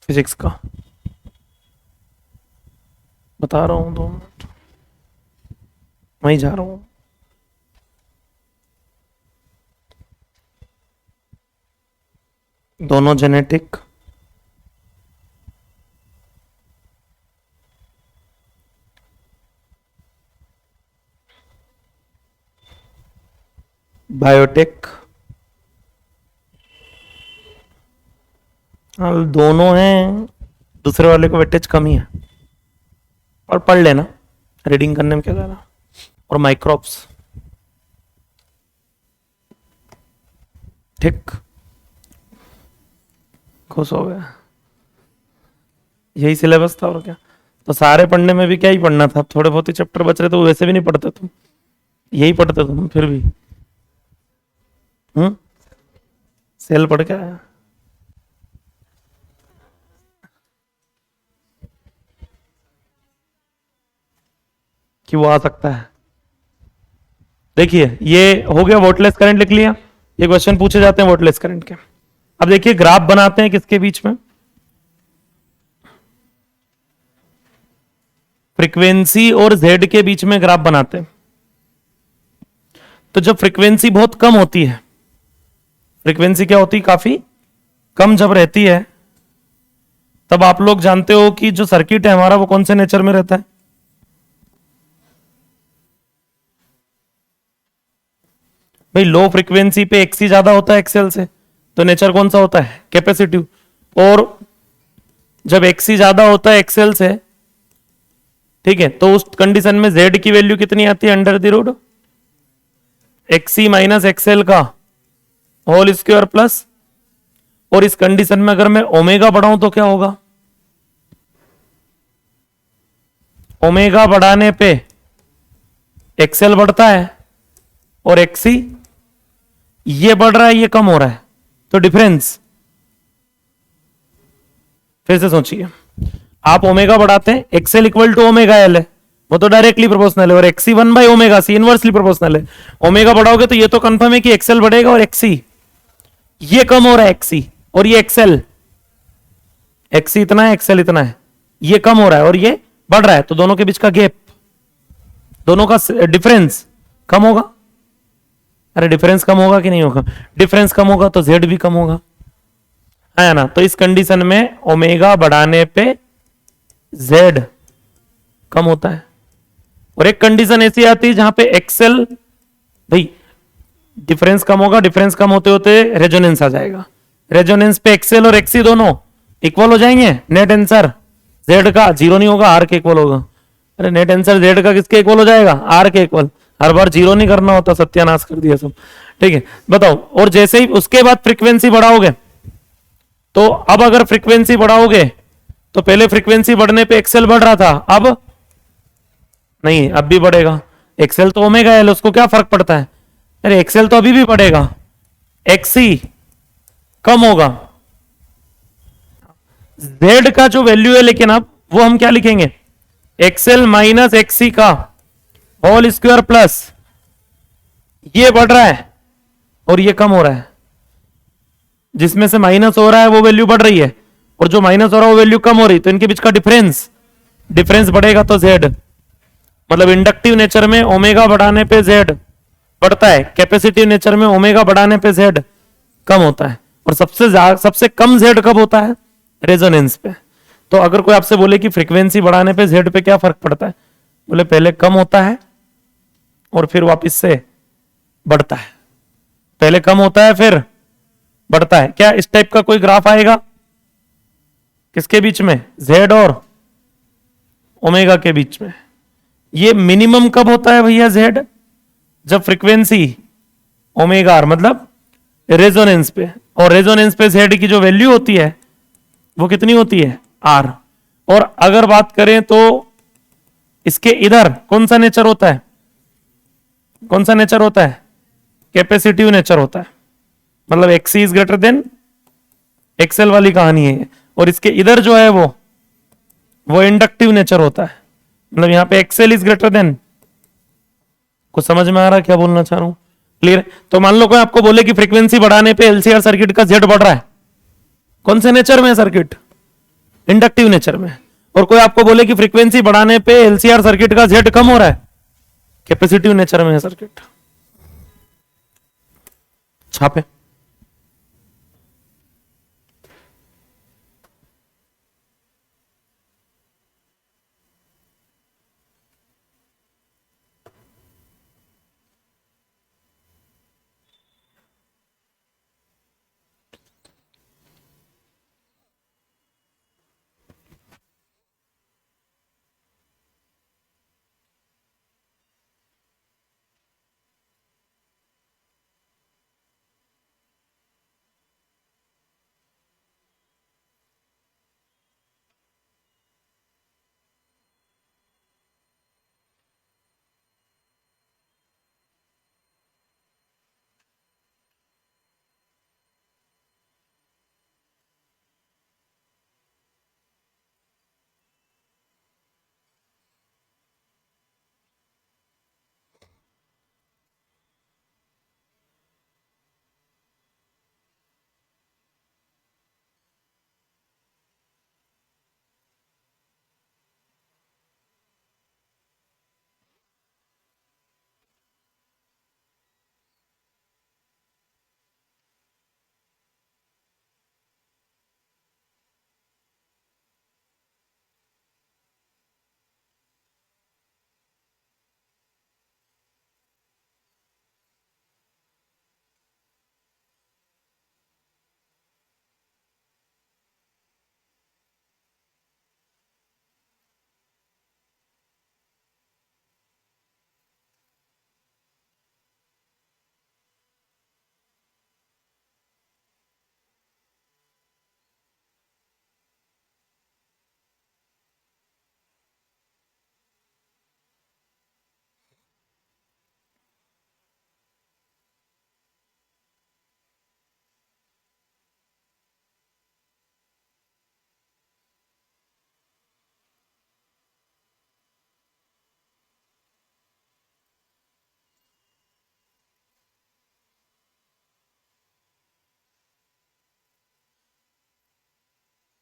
फिजिक्स का बता रहा हूं, 2 मिनट, वहीं जा रहा हूं। दोनों जेनेटिक, बायोटेक, दोनों हैं, दूसरे वाले को वेटेज कम ही है, और पढ़ लेना, रीडिंग करने में क्या ज़्यादा। और माइक्रोब्स, ठीक, खुश हो गया। यही सिलेबस था और क्या। तो सारे पढ़ने में भी क्या ही पढ़ना था, थोड़े बहुत ही चैप्टर बच रहे तो वैसे भी नहीं पढ़ते तुम, यही पढ़ते तुम फिर भी। सेल पढ़ के आया। कि वो आ सकता है। देखिए ये हो गया, वोटलेस करंट लिख लिया। ये क्वेश्चन पूछे जाते हैं वोटलेस करंट के। अब देखिए ग्राफ बनाते हैं किसके बीच में? फ्रीक्वेंसी और जेड के बीच में ग्राफ बनाते हैं। तो जब फ्रीक्वेंसी बहुत कम होती है, फ्रीक्वेंसी क्या होती है, काफी कम जब रहती है, तब आप लोग जानते हो कि जो सर्किट है हमारा वो कौन से नेचर में रहता है? भाई लो फ्रीक्वेंसी पे एक्सी ज्यादा होता है एक्सएल से, तो नेचर कौन सा होता है? कैपेसिटिव। और जब एक्सी ज्यादा होता है एक्सएल से, ठीक है, तो उस कंडीशन में जेड की वैल्यू कितनी आती है? Under the root XC minus XL का होल स्क्वायर प्लस। और इस कंडीशन में अगर मैं ओमेगा बढ़ाऊं तो क्या होगा? ओमेगा बढ़ाने पे एक्सएल बढ़ता है और एक्सी ये बढ़ रहा है, ये कम हो रहा है, तो डिफरेंस। फिर से सोचिए, आप ओमेगा बढ़ाते हैं, XL equal to omega L है, वो तो डायरेक्टली प्रोपोर्शनल है, और XC 1 omega C inversely proportional है। ओमेगा बढ़ाओगे तो ये तो कंफर्म है कि एक्सएल बढ़ेगा और एक्सी ये कम हो रहा है, एक्सी और ये एक्सएल, एक्सी इतना है एक्सएल इतना है, ये कम हो रहा है और ये बढ़ रहा है, तो दोनों के बीच का गैप, दोनों का डिफरेंस कम होगा। अरे डिफरेंस कम होगा कि नहीं होगा? डिफरेंस कम होगा तो जेड भी कम होगा, है ना। तो इस कंडीशन में ओमेगा बढ़ाने पे जेड कम होता है। और एक कंडीशन ऐसी आती है जहां पे एक्सएल, भाई डिफरेंस कम होगा, डिफरेंस कम होते होते रेजोनेंस आ जाएगा। रेजोनेंस पे एक्सएल और एक्सी दोनों इक्वल हो जाएंगे। नेट आंसर जेड का जीरो नहीं होगा, आर के इक्वल होगा। अरे नेट आंसर जेड का किसके इक्वल हो जाएगा? आर के इक्वल। हर बार जीरो नहीं करना होता, सत्यानाश कर दिया सब। ठीक है, बताओ। और जैसे ही उसके बाद फ्रीक्वेंसी बढ़ाओगे, तो अब अगर फ्रीक्वेंसी बढ़ाओगे तो पहले फ्रीक्वेंसी बढ़ने पे एक्सेल बढ़ रहा था, अब नहीं, अब भी बढ़ेगा। एक्सेल तो ओमेगा एल, उसको क्या फर्क पड़ता है? अरे एक्सेल तो अभी भी बढ़ेगा, एक्सी कम होगा। जेड का जो वैल्यू है लेकिन अब वो हम क्या लिखेंगे? एक्सेल माइनस एक्सी का होल स्क्वायर प्लस ये बढ़ रहा है और ये कम हो रहा है। जिसमें से माइनस हो रहा है वो वैल्यू बढ़ रही है, और जो माइनस हो रहा है वो वैल्यू कम हो रही है। तो इनके बीच का डिफरेंस, डिफरेंस बढ़ेगा तो जेड, मतलब इंडक्टिव नेचर में ओमेगा बढ़ाने पे जेड बढ़ता है, कैपेसिटिव नेचर में ओमेगा बढ़ाने पे जेड कम होता है। और सबसे कम जेड कब होता है? रेजोनेंस पे। तो अगर कोई आपसे बोले कि फ्रीक्वेंसी बढ़ाने पे जेड पे क्या फर्क पड़ता है, बोले पहले कम होता है और फिर वापस से बढ़ता है। पहले कम होता है फिर बढ़ता है। क्या इस टाइप का कोई ग्राफ आएगा? किसके बीच में? जेड और ओमेगा के बीच में। ये मिनिमम कब होता है भैया जेड? जब फ्रीक्वेंसी ओमेगा आर, मतलब रेजोनेंस पे। और रेजोनेंस पे जेड की जो वैल्यू होती है वो कितनी होती है? आर। और अगर बात करें तो इसके इधर कौन सा नेचर होता है? कौन सा नेचर होता है? कैपेसिटिव नेचर होता है, मतलब XC is greater than XL वाली कहानी है। और इसके इधर जो है वो इंडक्टिव नेचर होता है, मतलब यहां पे एक्सएल इज ग्रेटर देन। कुछ समझ में आ रहा है क्या बोलना चाह रहा हूं? क्लियर? तो मान लो कोई आपको बोले कि फ्रीक्वेंसी बढ़ाने पे एलसीआर सर्किट का जेड बढ़ रहा है, कौन से नेचर में है सर्किट? इंडक्टिव नेचर में। और कोई आपको बोले कि फ्रीक्वेंसी बढ़ाने पे एलसीआर सर्किट का जेड कम हो रहा है, कैपेसिटिव नेचर में है सर्किट। छापे।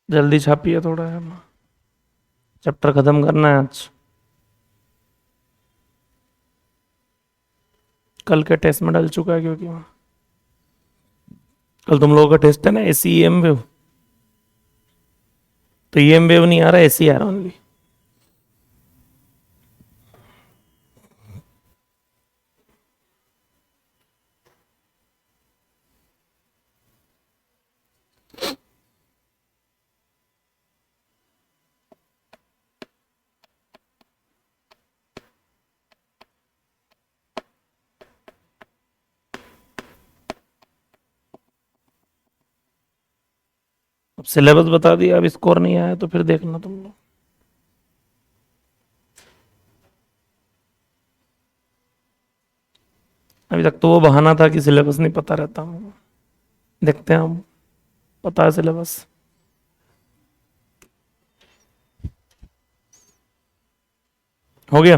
जल्दी छापिए थोड़ा यार, चैप्टर खत्म करना है आज। कल के टेस्ट में डल चुका है, क्योंकि कल तुम लोगों का टेस्ट है ना एसी एम वेव, तो ईएम वेव नहीं आ रहा, एसी आ रहा ओनली। अब सिलेबस बता दिया, अब स्कोर नहीं आया तो फिर देखना तुम लोग। अभी तक तो वो बहाना था कि सिलेबस नहीं पता रहता। देखते हैं हम, पता है सिलेबस। हो गया,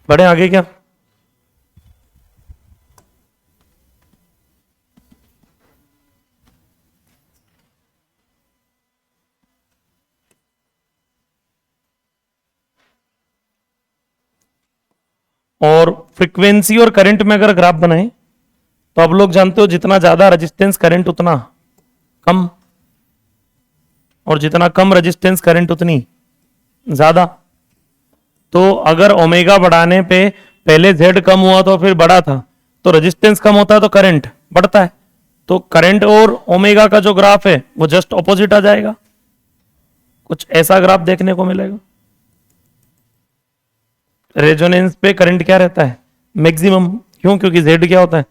बढ़े आगे क्या? और फ्रीक्वेंसी और करंट में अगर ग्राफ बनाए तो आप लोग जानते हो जितना ज्यादा रेजिस्टेंस करंट उतना कम, और जितना कम रेजिस्टेंस करंट उतनी ज्यादा। तो अगर ओमेगा बढ़ाने पे पहले जेड कम हुआ तो फिर बढ़ा था, तो रेजिस्टेंस कम होता है तो करंट बढ़ता है। तो करंट और ओमेगा का जो ग्राफ है वो जस्ट ऑपोजिट आ जाएगा, कुछ ऐसा ग्राफ देखने को मिलेगा। रेजोनेंस पे करंट क्या रहता है? मैक्सिमम। क्यों? क्योंकि जेड क्या होता है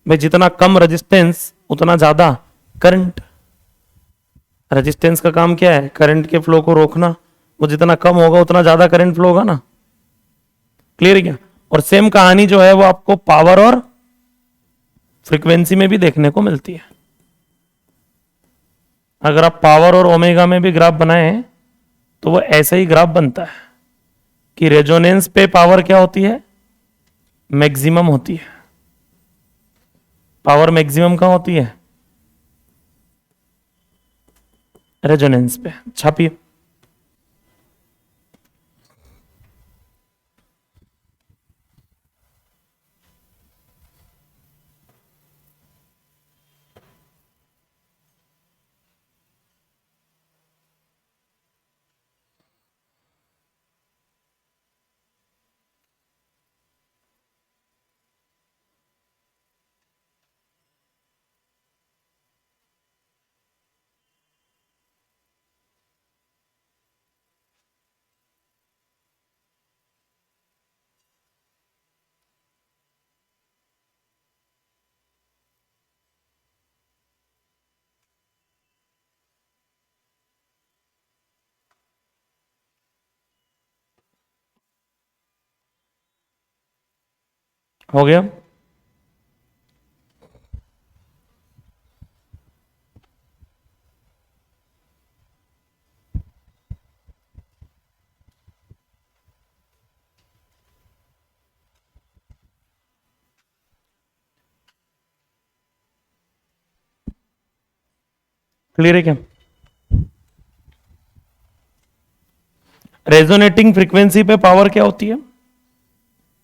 भाई, जितना कम रेजिस्टेंस उतना ज्यादा करंट। रेजिस्टेंस का काम क्या है? करंट के फ्लो को रोकना। वो जितना कम होगा उतना ज्यादा करंट फ्लो होगा ना। क्लियर क्या? और सेम कहानी जो है वो आपको पावर और फ्रीक्वेंसी में भी देखने को मिलती है। अगर आप पावर और ओमेगा में भी ग्राफ बनाए तो वो ऐसा ही ग्राफ बनता है कि रेजोनेंस पे पावर क्या होती है? मैक्सिमम होती है। पावर मैक्सिमम कहां होती है? रेजोनेंस पे। छापिए। हो गया? क्लियर है क्या? रेजोनेटिंग फ्रीक्वेंसी पे पावर क्या होती है?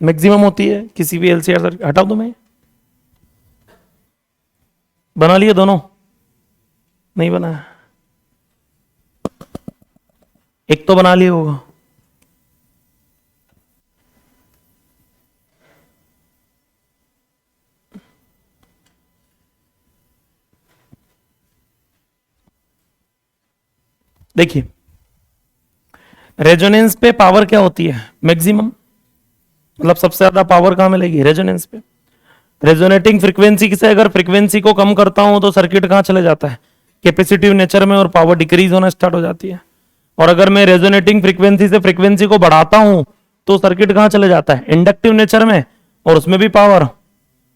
मैक्सिमम होती है किसी भी एलसीआर सर्किट। हटा दो, मैं बना लिए दोनों? नहीं बनाया? एक तो बना लिए होगा। देखिए, रेजोनेंस पे पावर क्या होती है? मैक्सिमम। मतलब सबसे ज्यादा पावर कहां मिलेगी? रेजोनेंस पे। रेजोनेटिंग फ्रीक्वेंसी से अगर फ्रीक्वेंसी को कम करता हूं तो सर्किट कहां चले जाता है? कैपेसिटिव नेचर में, और पावर डिक्रीज होना स्टार्ट हो जाती है। और अगर मैं रेजोनेटिंग फ्रीक्वेंसी से फ्रीक्वेंसी को बढ़ाता हूं तो सर्किट कहां चले जाता है? इंडक्टिव नेचर में, और उसमें भी पावर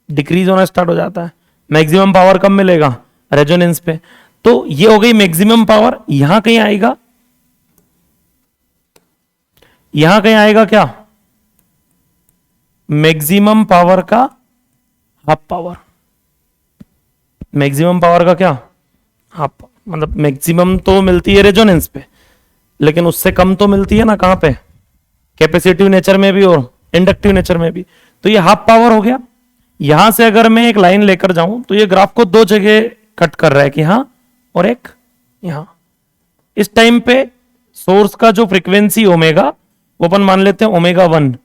डिक्रीज होना स्टार्ट हो जाता है। मैक्सिमम पावर कब मिलेगा? रेजोनेंस पे। तो ये हो गई मैक्सिमम पावर। यहां कहीं आएगा, यहां कहीं आएगा क्या? मैक्सिमम पावर का हाफ पावर। मैक्सिमम पावर का क्या? हाफ। मतलब मैक्सिमम तो मिलती है रेजोनेंस पे, लेकिन उससे कम तो मिलती है ना कहां पे? कैपेसिटिव नेचर में भी और इंडक्टिव नेचर में भी। तो ये हाफ पावर हो गया। यहां से अगर मैं एक लाइन लेकर जाऊं तो ये ग्राफ को दो जगह कट कर रहा है, कि यहां और एक यहां। इस टाइम पे सोर्स का जो फ्रीक्वेंसी ओमेगा, वो अपन मान लेते हैं ओमेगा 1,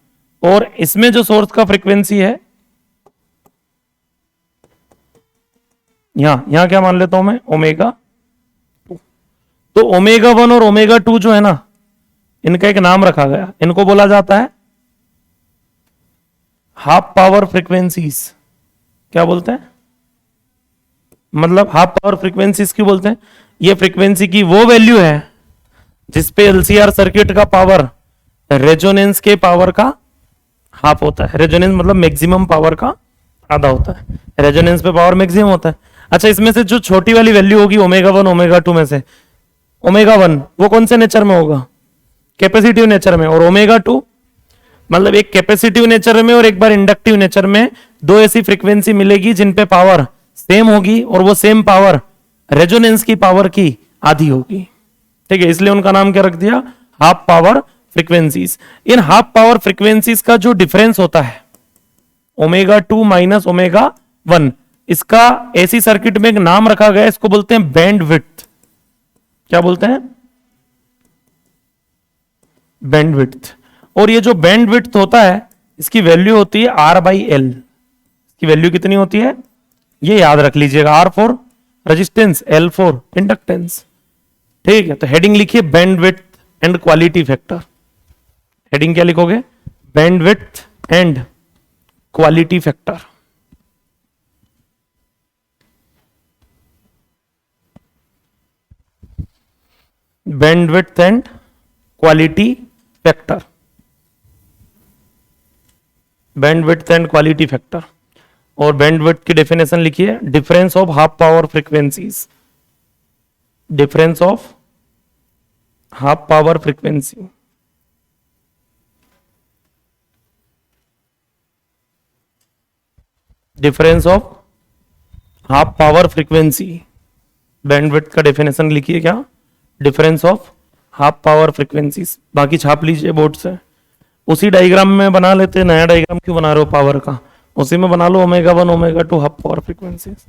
और इसमें जो सोर्स का फ्रीक्वेंसी है यहां क्या मान लेता हूं मैं? ओमेगा 2। तो ओमेगा 1 और ओमेगा 2 जो है ना, इनका एक नाम रखा गया, इनको बोला जाता है हाफ पावर फ्रीक्वेंसीज। क्या बोलते हैं? मतलब हाफ पावर फ्रीक्वेंसी इसकी बोलते हैं। ये फ्रीक्वेंसी की वो वैल्यू है जिसपे एलसीआर सर्किट का पावर रेजोनेंस के पावर का हाफ होता है। रेजोनेंस मतलब मैक्सिमम पावर का आधा होता है। रेजोनेंस पे पावर मैक्सिमम होता है। अच्छा, इसमें से जो छोटी वाली वैल्यू होगी ओमेगा 1 ओमेगा 2 में से, ओमेगा 1 वो कौन से नेचर में होगा? कैपेसिटिव नेचर में। और ओमेगा 2 मतलब एक कैपेसिटिव नेचर में और एक बार इंडक्टिव नेचर में। दो ऐसी फ्रीक्वेंसी मिलेगी जिन पे पावर सेम होगी और वो सेम पावर रेजोनेंस की पावर की आधी होगी। ठीक है, इसलिए उनका नाम क्या रख दिया? Half power frequencies. In half power frequencies का जो डिफरेंस होता है ओमेगा 2 माइनस ओमेगा 1, इसका एसी सर्किट में एक नाम रखा गया है, इसको बोलते हैं बैंड विड्थ। क्या बोलते हैं? Band width. और ये जो बैंड विड्थ होता है इसकी वैल्यू होती है आर बाई एल। इसकी वैल्यू कितनी होती है ये याद रख लीजिएगा। R for resistance, L for inductance. ठीक है, तो हेडिंग लिखिए bandwidth and quality factor. Heading क्या लिखोगे? Bandwidth and quality factor. Bandwidth and quality factor. Bandwidth and quality factor. और बैंडविड्थ की डेफिनेशन लिखिए, difference of half power frequencies. Difference of half power frequency. Difference of half power frequency. Bandwidth का डेफिनेशन लिखिए क्या? Difference of half power frequencies. बाकी छाप लीजिए बोर्ड से। उसी डायग्राम में बना लेते, नया डायग्राम क्यों बना रहे हो पावर का? उसी में बना लो omega 1 omega 2 half power frequencies.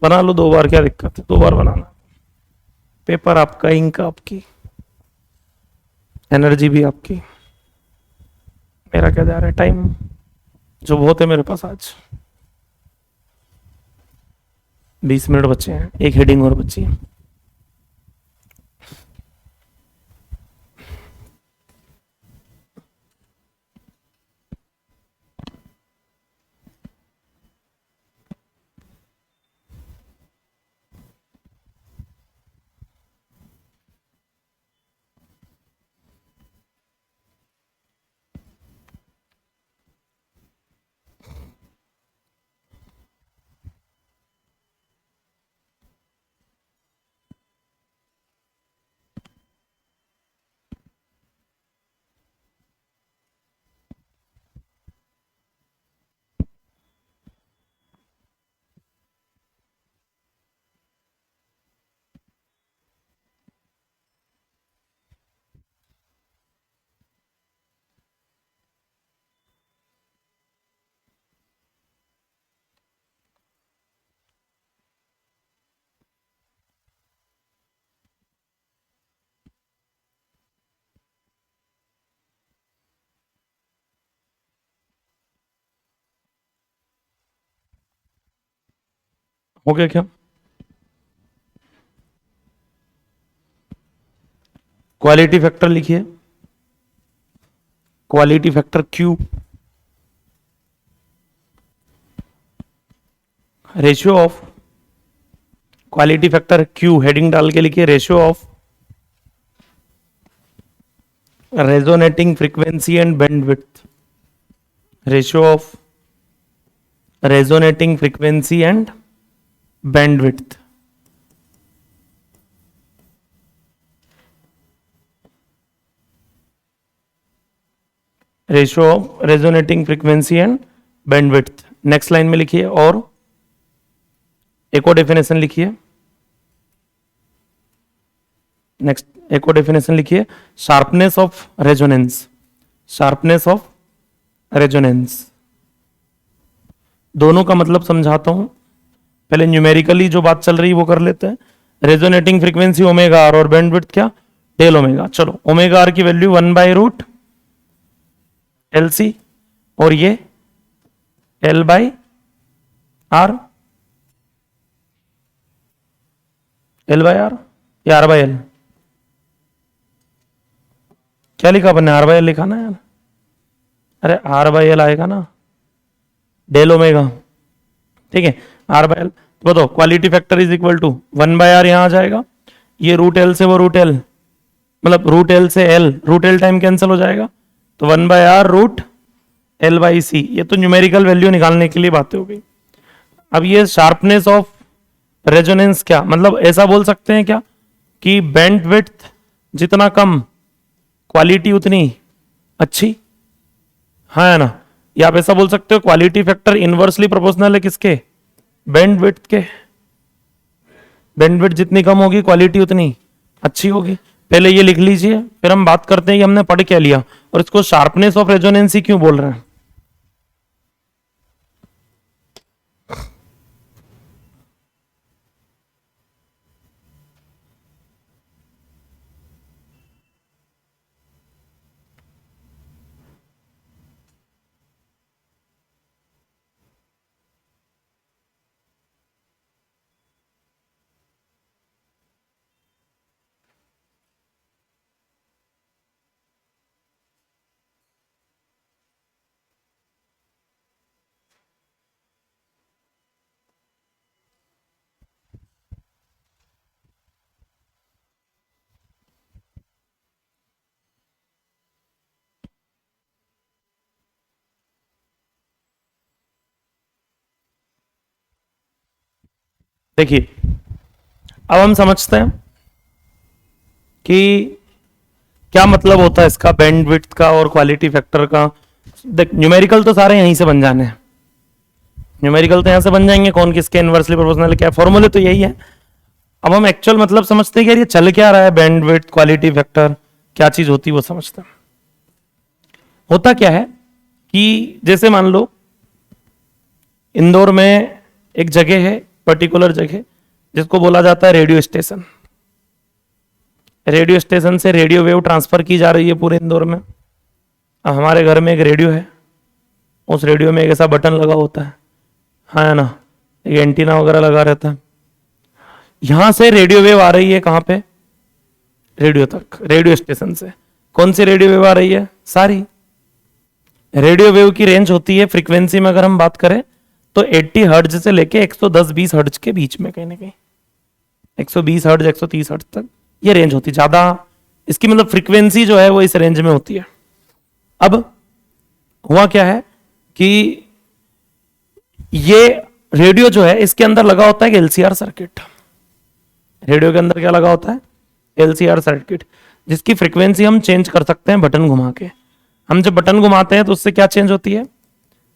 बना लो 2 बार, क्या दिक्कत है? 2 बार बनाना। पेपर आपका, इंक आपकी, एनर्जी भी आपकी। मेरा क्या जा रहा है टाइम जो बहुत है मेरे पास। आज 20 मिनट बचे हैं, एक हेडिंग और बची है। हो गया क्या? क्वालिटी फैक्टर लिखिए। Quality factor Q, ratio of quality factor Q, heading डाल के लिखिए ratio of resonating frequency and bandwidth. Ratio of resonating frequency and bandwidth. Ratio of resonating frequency and bandwidth. Next line में लिखिए और एक और डेफिनेशन लिखिए। नेक्स्ट एक और डेफिनेशन लिखिए, sharpness of resonance. Sharpness of resonance. दोनों का मतलब समझाता हूं। पहले न्यूमेरिकली जो बात चल रही है वो कर लेते हैं। रेजोनेटिंग फ्रीक्वेंसी ओमेगा आर और बैंडविड्थ क्या? Del omega. चलो, ओमेगा आर की वैल्यू 1/रूट LC और ये L/R, L/R या R/L? क्या लिखा अपन ने? R/L लिखा ना यार। अरे R/L आएगा ना, डेल ओमेगा। ठीक है, आर बाय एल। तो बताओ quality factor is equal to 1/r यहाँ आ जाएगा, ये रूट एल से वो रूट एल, मतलब रूट एल से L, root L time cancel हो जाएगा, तो 1/r रूट एल बाई सी। ये तो न्यूमेरिकल वैल्यू निकालने के लिए बातें हो गई। अब ये शार्पनेस ऑफ रेजोनेंस क्या, मतलब ऐसा बोल सकते हैं क्या कि बैंड विड्थ जितना कम क्वालिटी उतनी अच्छी, हाँ है ना। या आप ऐसा बोल सकते हो क्वालिटी फैक्टर इनवर्सली प्रोपोर्शनल है किसके, बैंड विड्थ के। बैंड विड्थ जितनी कम होगी क्वालिटी उतनी अच्छी होगी। पहले ये लिख लीजिए, फिर हम बात करते हैं कि हमने पढ़ क्या लिया और इसको शार्पनेस ऑफ रेजोनेंसी क्यों बोल रहे हैं। देखिए अब हम समझते हैं कि क्या मतलब होता है इसका बैंडविड्थ का और क्वालिटी फैक्टर का। देख न्यूमेरिकल तो सारे यहीं से बन जाने हैं, न्यूमेरिकल तो यहां से बन जाएंगे, कौन किसके इनवर्सली प्रोपोर्शनल क्या, फॉर्मूले तो यही है। अब हम एक्चुअल मतलब समझते हैं कि यार ये चल क्या रहा है, बैंडविड्थ क्वालिटी फैक्टर क्या चीज होती है वो समझते हैं। होता क्या है कि जैसे मान लो इंदौर में एक जगह है, पर्टिकुलर जगह जिसको बोला जाता है रेडियो स्टेशन। रेडियो स्टेशन से रेडियो वेव ट्रांसफर की जा रही है पूरे इंदौर में। अब हमारे घर में एक रेडियो है, उस रेडियो में एक ऐसा बटन लगा होता है, हाँ है ना, एक एंटीना वगैरह लगा रहता है। यहां से रेडियो वेव आ रही है कहां पे, रेडियो तक, रेडियो स्टेशन से। कौन सी रेडियो वेव आ रही है, सारी। रेडियो वेव की रेंज होती है फ्रीक्वेंसी में अगर हम बात करें तो 80 हर्ट्ज से लेके 110-20 हर्ट्ज के बीच में, कहीं ना कहीं 120 हर्ट्ज 130 हर्ट्ज तक ये रेंज होती है। ज्यादा इसकी मतलब फ्रीक्वेंसी जो है वो इस रेंज में होती है। अब हुआ क्या है कि ये रेडियो जो है इसके अंदर लगा होता है एलसीआर सर्किट। रेडियो के अंदर क्या लगा होता है, एलसीआर सर्किट, जिसकी फ्रीक्वेंसी हम चेंज कर सकते हैं बटन घुमा के। हम जब बटन घुमाते हैं तो उससे क्या चेंज होती है,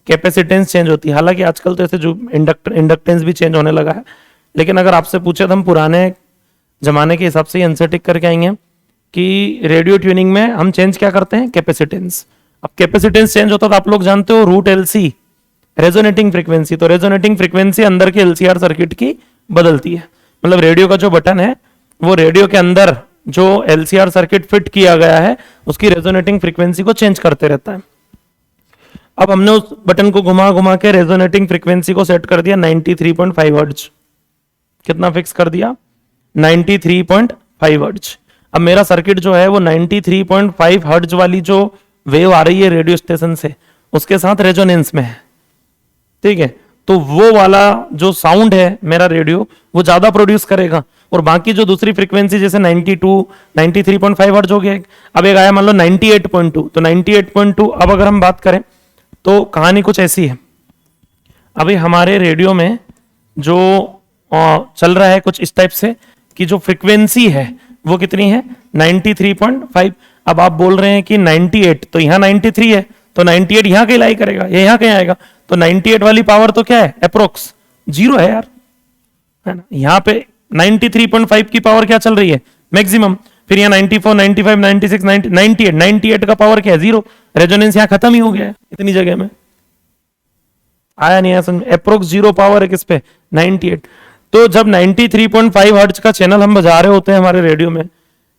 कैपेसिटेंस चेंज होती है। हालांकि आजकल तो ऐसे जो इंडक्टेंस भी चेंज होने लगा है, लेकिन अगर आपसे पूछे तो हम पुराने जमाने के हिसाब से ही आंसर टिक करके आएंगे कि रेडियो ट्यूनिंग में हम चेंज क्या करते हैं, कैपेसिटेंस। अब कैपेसिटेंस चेंज होता तो आप लोग जानते हो रूट एलसी, रेजोनेटिंग फ्रीक्वेंसी। तो रेजोनेटिंग फ्रीक्वेंसी अंदर के एलसीआर सर्किट की बदलती है। मतलब रेडियो का जो बटन है वो रेडियो के अंदर जो एलसीआर सर्किट फिट किया गया है उसकी रेजोनेटिंग फ्रीक्वेंसी को चेंज करते रहता है। अब हमने उस बटन को घुमा घुमा के रेजोनेटिंग फ्रीक्वेंसी को सेट कर दिया 93.5 हर्ट्ज। कितना फिक्स कर दिया, 93.5 हर्ट्ज। अब मेरा सर्किट जो है वो 93.5 हर्ट्ज वाली जो वेव आ रही है रेडियो स्टेशन से उसके साथ रेजोनेंस में है, ठीक है। तो वो वाला जो साउंड है मेरा रेडियो वो ज्यादा प्रोड्यूस करेगा, और बाकी जो दूसरी फ्रीक्वेंसी जैसे 92 93.5 हर्ट्ज हो गया, अब एक आया मान लो 98.2, तो 98.2। अब अगर हम बात करें तो कहानी कुछ ऐसी है। अभी हमारे रेडियो में जो चल रहा है कुछ इस टाइप से कि जो फ्रीक्वेंसी है वो कितनी है, 93.5। अब आप बोल रहे हैं कि 98, तो यहाँ 93 है, तो 98 यहाँ कहीं लाई करेगा, ये यहाँ कहीं आएगा, तो 98 वाली पावर तो क्या है, अप्रोक्स 0 है यार, है ना। यहाँ पे 93.5 की पावर क्या चल रही है, मैक्सिमम। फिर यहाँ 94, 95, 96, 90, 98, 98 का पावर क्या है, 0। रेजोनेंस यहाँ खत्म ही हो गया है इतनी जगह में, आया नहीं आया समझ। अप्रोक्स 0 पावर है किस पे, 98। तो जब 93.5 हर्ट्ज का चैनल हम बजा रहे होते हैं हमारे रेडियो में,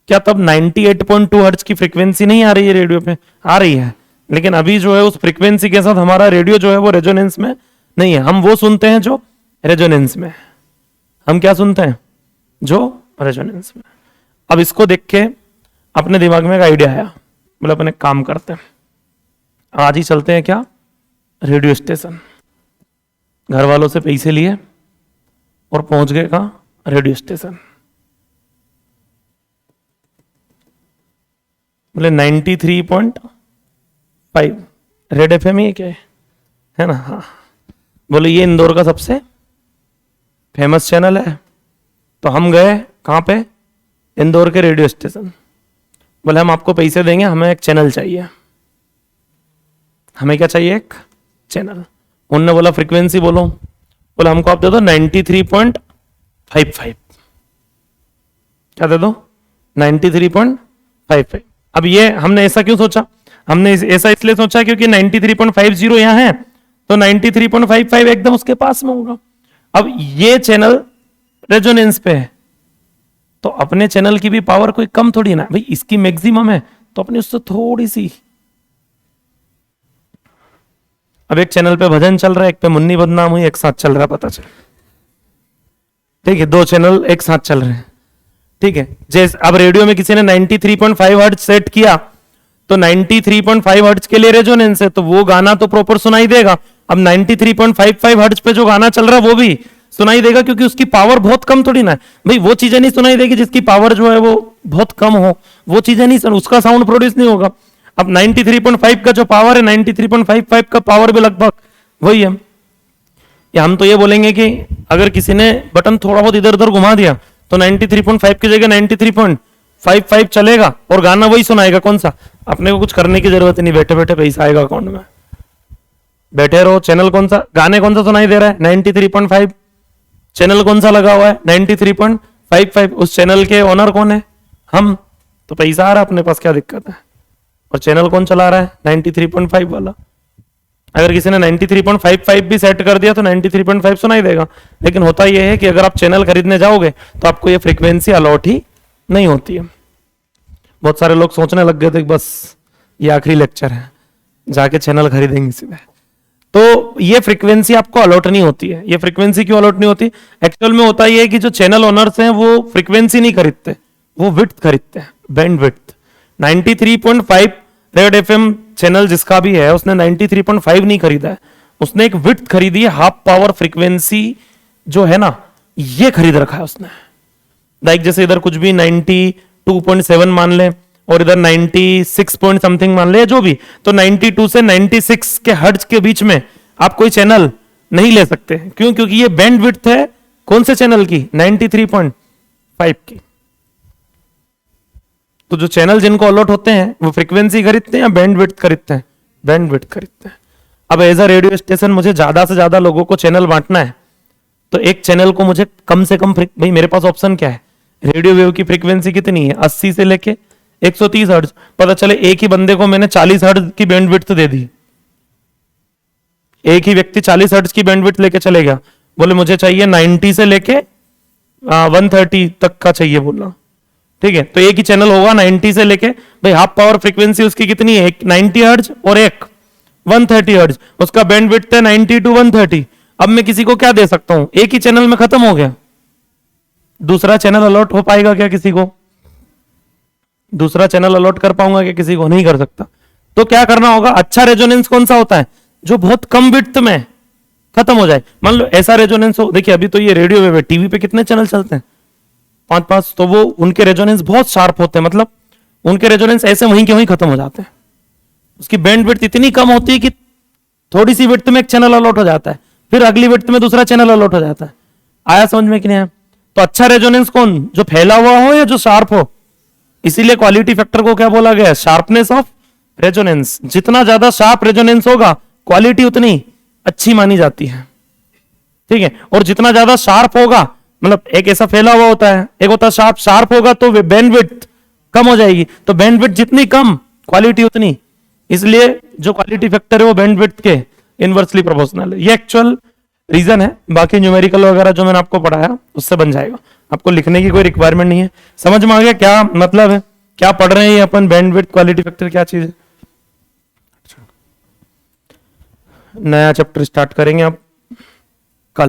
क्या तब 98.2 हर्ट्ज की फ्रीक्वेंसी नहीं आ रही है रेडियो पे, आ रही है। लेकिन अभी जो है उस फ्रीक्वेंसी के साथ हमारा रेडियो जो है वो रेजोनेंस में नहीं है। हम वो सुनते हैं जो रेजोनेंस में, हम क्या सुनते हैं, जो रेजोनेंस में। अब इसको देख के अपने दिमाग में एक आइडिया आया, बोले अपने काम करते हैं, आज ही चलते हैं क्या, रेडियो स्टेशन। घर वालों से पैसे लिए, और पहुंच गए कहाँ, रेडियो स्टेशन। बोले 93.5 रेड एफएम ही क्या है ना। हाँ, बोले ये इंदौर का सबसे फेमस चैनल है। तो हम गए कहाँ पे, इंदौर के रेडियो स्टेशन। बोले हम आपको पैसे देंगे, हमें एक चैनल चाहिए। हमें क्या चाहिए, एक चैनल। उनने बोला फ्रीक्वेंसी बोलो। बोला हमको आप दे दो 93.55। क्या दे दो, 93.55। अब ये हमने ऐसा क्यों सोचा, हमने ऐसा इसलिए सोचा क्योंकि 93.50 यहाँ है, तो 93.55 एकदम उसके पास में होगा। अब ये चैनल रेजोनेंस पे है, तो अपने चैनल की भी पावर कोई कम थोड़ी ना भाई, इसकी मैक्सिमम है तो अपनी उससे थोड़ी सी। अब एक चैनल पे भजन चल रहा है, एक पे मुन्नी बदनाम हुई, एक साथ चल रहा है, पता चल, ठीक है, दो चैनल एक साथ चल रहे हैं, ठीक है। जैसे अब रेडियो में किसी ने 93.5 हर्ट्ज सेट किया, तो 93.5 हर्ट्ज के लिए रेजोनेंस है, तो वो गाना तो प्रॉपर सुनाई देगा। अब 93.55 हर्ट्ज पे जो गाना चल रहा है वो भी सुनाई देगा, क्योंकि उसकी पावर बहुत कम थोड़ी ना है भाई। वो चीजें नहीं सुनाई देगी जिसकी पावर जो है वो बहुत कम हो, वो चीजें नहीं, उसका साउंड प्रोड्यूस नहीं होगा। अब 93.5 का जो पावर है, 93.55 का पावर भी लगभग वही है। या हम तो ये बोलेंगे कि अगर किसी ने बटन थोड़ा बहुत इधर उधर घुमा दिया तो 93.5 की जगह 93.55 चलेगा और गाना वही सुनाएगा। कौन सा, अपने को कुछ करने की जरूरत नहीं, बैठे बैठे पैसा आएगा अकाउंट में, बैठे रहो। चैनल कौन सा, गाने कौन सा सुनाई दे रहा है, 93.5। चैनल कौन सा लगा हुआ है, 93.55। उस चैनल के ओनर कौन है, हम, तो पैसा आ रहा है अपने पास, क्या दिक्कत है। और चैनल कौन चला रहा है, 93.5 वाला। अगर किसी ने 93.55 भी सेट कर दिया तो 93.5 सुनाई देगा। लेकिन होता यह है कि अगर आप चैनल खरीदने जाओगे तो आपको ये फ्रीक्वेंसी अलॉट ही नहीं होती है। बहुत सारे लोग सोचने लग गए थे कि बस ये आखिरी लेक्चर है, जाके चैनल खरीदेंगे सीधे। तो ये फ्रीक्वेंसी आपको अलॉट नहीं होती है। ये फ्रीक्वेंसी क्यों अलॉट नहीं होती, एक्चुअल में होता यह है कि जो चैनल ओनर्स हैं वो फ्रीक्वेंसी नहीं खरीदते, वो विड्थ खरीदते हैं, band width. 93.5 red FM channel जिसका भी है उसने 93.5 नहीं खरीदा है, उसने एक विड्थ खरीदी है, हाफ पावर फ्रीक्वेंसी जो है ना, ये खरीद रखा है उसने। लाइक जैसे इधर कुछ भी 92.7 मान ले और इधर 96 पॉइंट समथिंग मान ले, जो भी, तो 92 से 96 के हर्ट्ज के बीच में आप कोई चैनल नहीं ले सकते। क्यों, क्योंकि ये बैंड विड्थ है कौन से चैनल की, 93.5 की। तो जो चैनल जिनको अलॉट होते हैं वो फ्रीक्वेंसी खरीदते हैं या बैंड विड्थ खरीदते हैं, बैंड विड्थ खरीदते हैं। अब एज अ रेडियो स्टेशन मुझे ज्यादा से ज्यादा लोगों को चैनल बांटना है, तो एक चैनल को मुझे कम से कम भाई मेरे पास ऑप्शन क्या है, रेडियो वेव की फ्रीक्वेंसी कितनी है, 80 से लेके 130 हर्ट्ज। पता चले एक ही बंदे को मैंने 40 हर्ट्ज की बैंडविड्थ दे दी, एक ही व्यक्ति 40 हर्ट्ज की बैंडविड्थ लेके चले गया, बोले मुझे चाहिए 90 से लेके 130 तक का चाहिए, बोला ठीक है। तो एक ही चैनल होगा 90 से लेके, भाई हाफ पावर फ्रीक्वेंसी उसकी कितनी है, एक 90 हर्ट्ज और एक 130 हर्ट्ज, उसका बैंडविड्थ है 90 to 130। अब मैं किसी को क्या दे सकता हूं, एक ही चैनल में खत्म हो गया, दूसरा चैनल अलॉट हो पाएगा क्या किसी को, दूसरा चैनल अलॉट कर पाऊंगा क्या किसी को, नहीं कर सकता। तो क्या करना होगा, अच्छा रेजोनेंस कौन सा होता है, जो बहुत कम विड्थ में खत्म हो जाए। मान लो ऐसा रेजोनेंस हो, देखिए अभी तो ये रेडियो वेव है, टीवी पे कितने चैनल चलते हैं, 5-5, तो वो उनके रेजोनेंस बहुत शार्प होते हैं, मतलब उनके रेजोनेंस ऐसे वहीं के वहीं खत्म हो जाते हैं। उसकी बैंड विड्थ इतनी कम होती है कि थोड़ी सी विड्थ में एक चैनल अलॉट हो जाता है, फिर अगली विड्थ में दूसरा चैनल अलॉट हो जाता है। आया समझ में कि नहीं आया। तो अच्छा रेजोनेंस कौन, जो फैला हुआ हो या जो शार्प हो। इसीलिए क्वालिटी फैक्टर को क्या बोला गया है, शार्पनेस ऑफ रेजोनेंस। जितना ज्यादा शार्प रेजोनेंस होगा क्वालिटी उतनी अच्छी मानी जाती है, ठीक है। और जितना ज्यादा शार्प होगा, मतलब एक ऐसा फैला हुआ होता है, एक होता है शार्प, शार्प होगा तो बैंडविड्थ कम हो जाएगी, तो बैंडविड्थ जितनी कम क्वालिटी उतनी, इसलिए जो क्वालिटी फैक्टर है वो बैंडविड्थ के इनवर्सली प्रोपोर्शनल है। ये एक्चुअल रीजन है, बाकी न्यूमेरिकल वगैरह जो मैंने आपको पढ़ाया उससे बन जाएगा, आपको लिखने की कोई रिक्वायरमेंट नहीं है। समझ में आ गया क्या मतलब है, क्या पढ़ रहे हैं अपन, बैंडविड्थ क्वालिटी फैक्टर क्या चीज है। नया चैप्टर स्टार्ट करेंगे आप।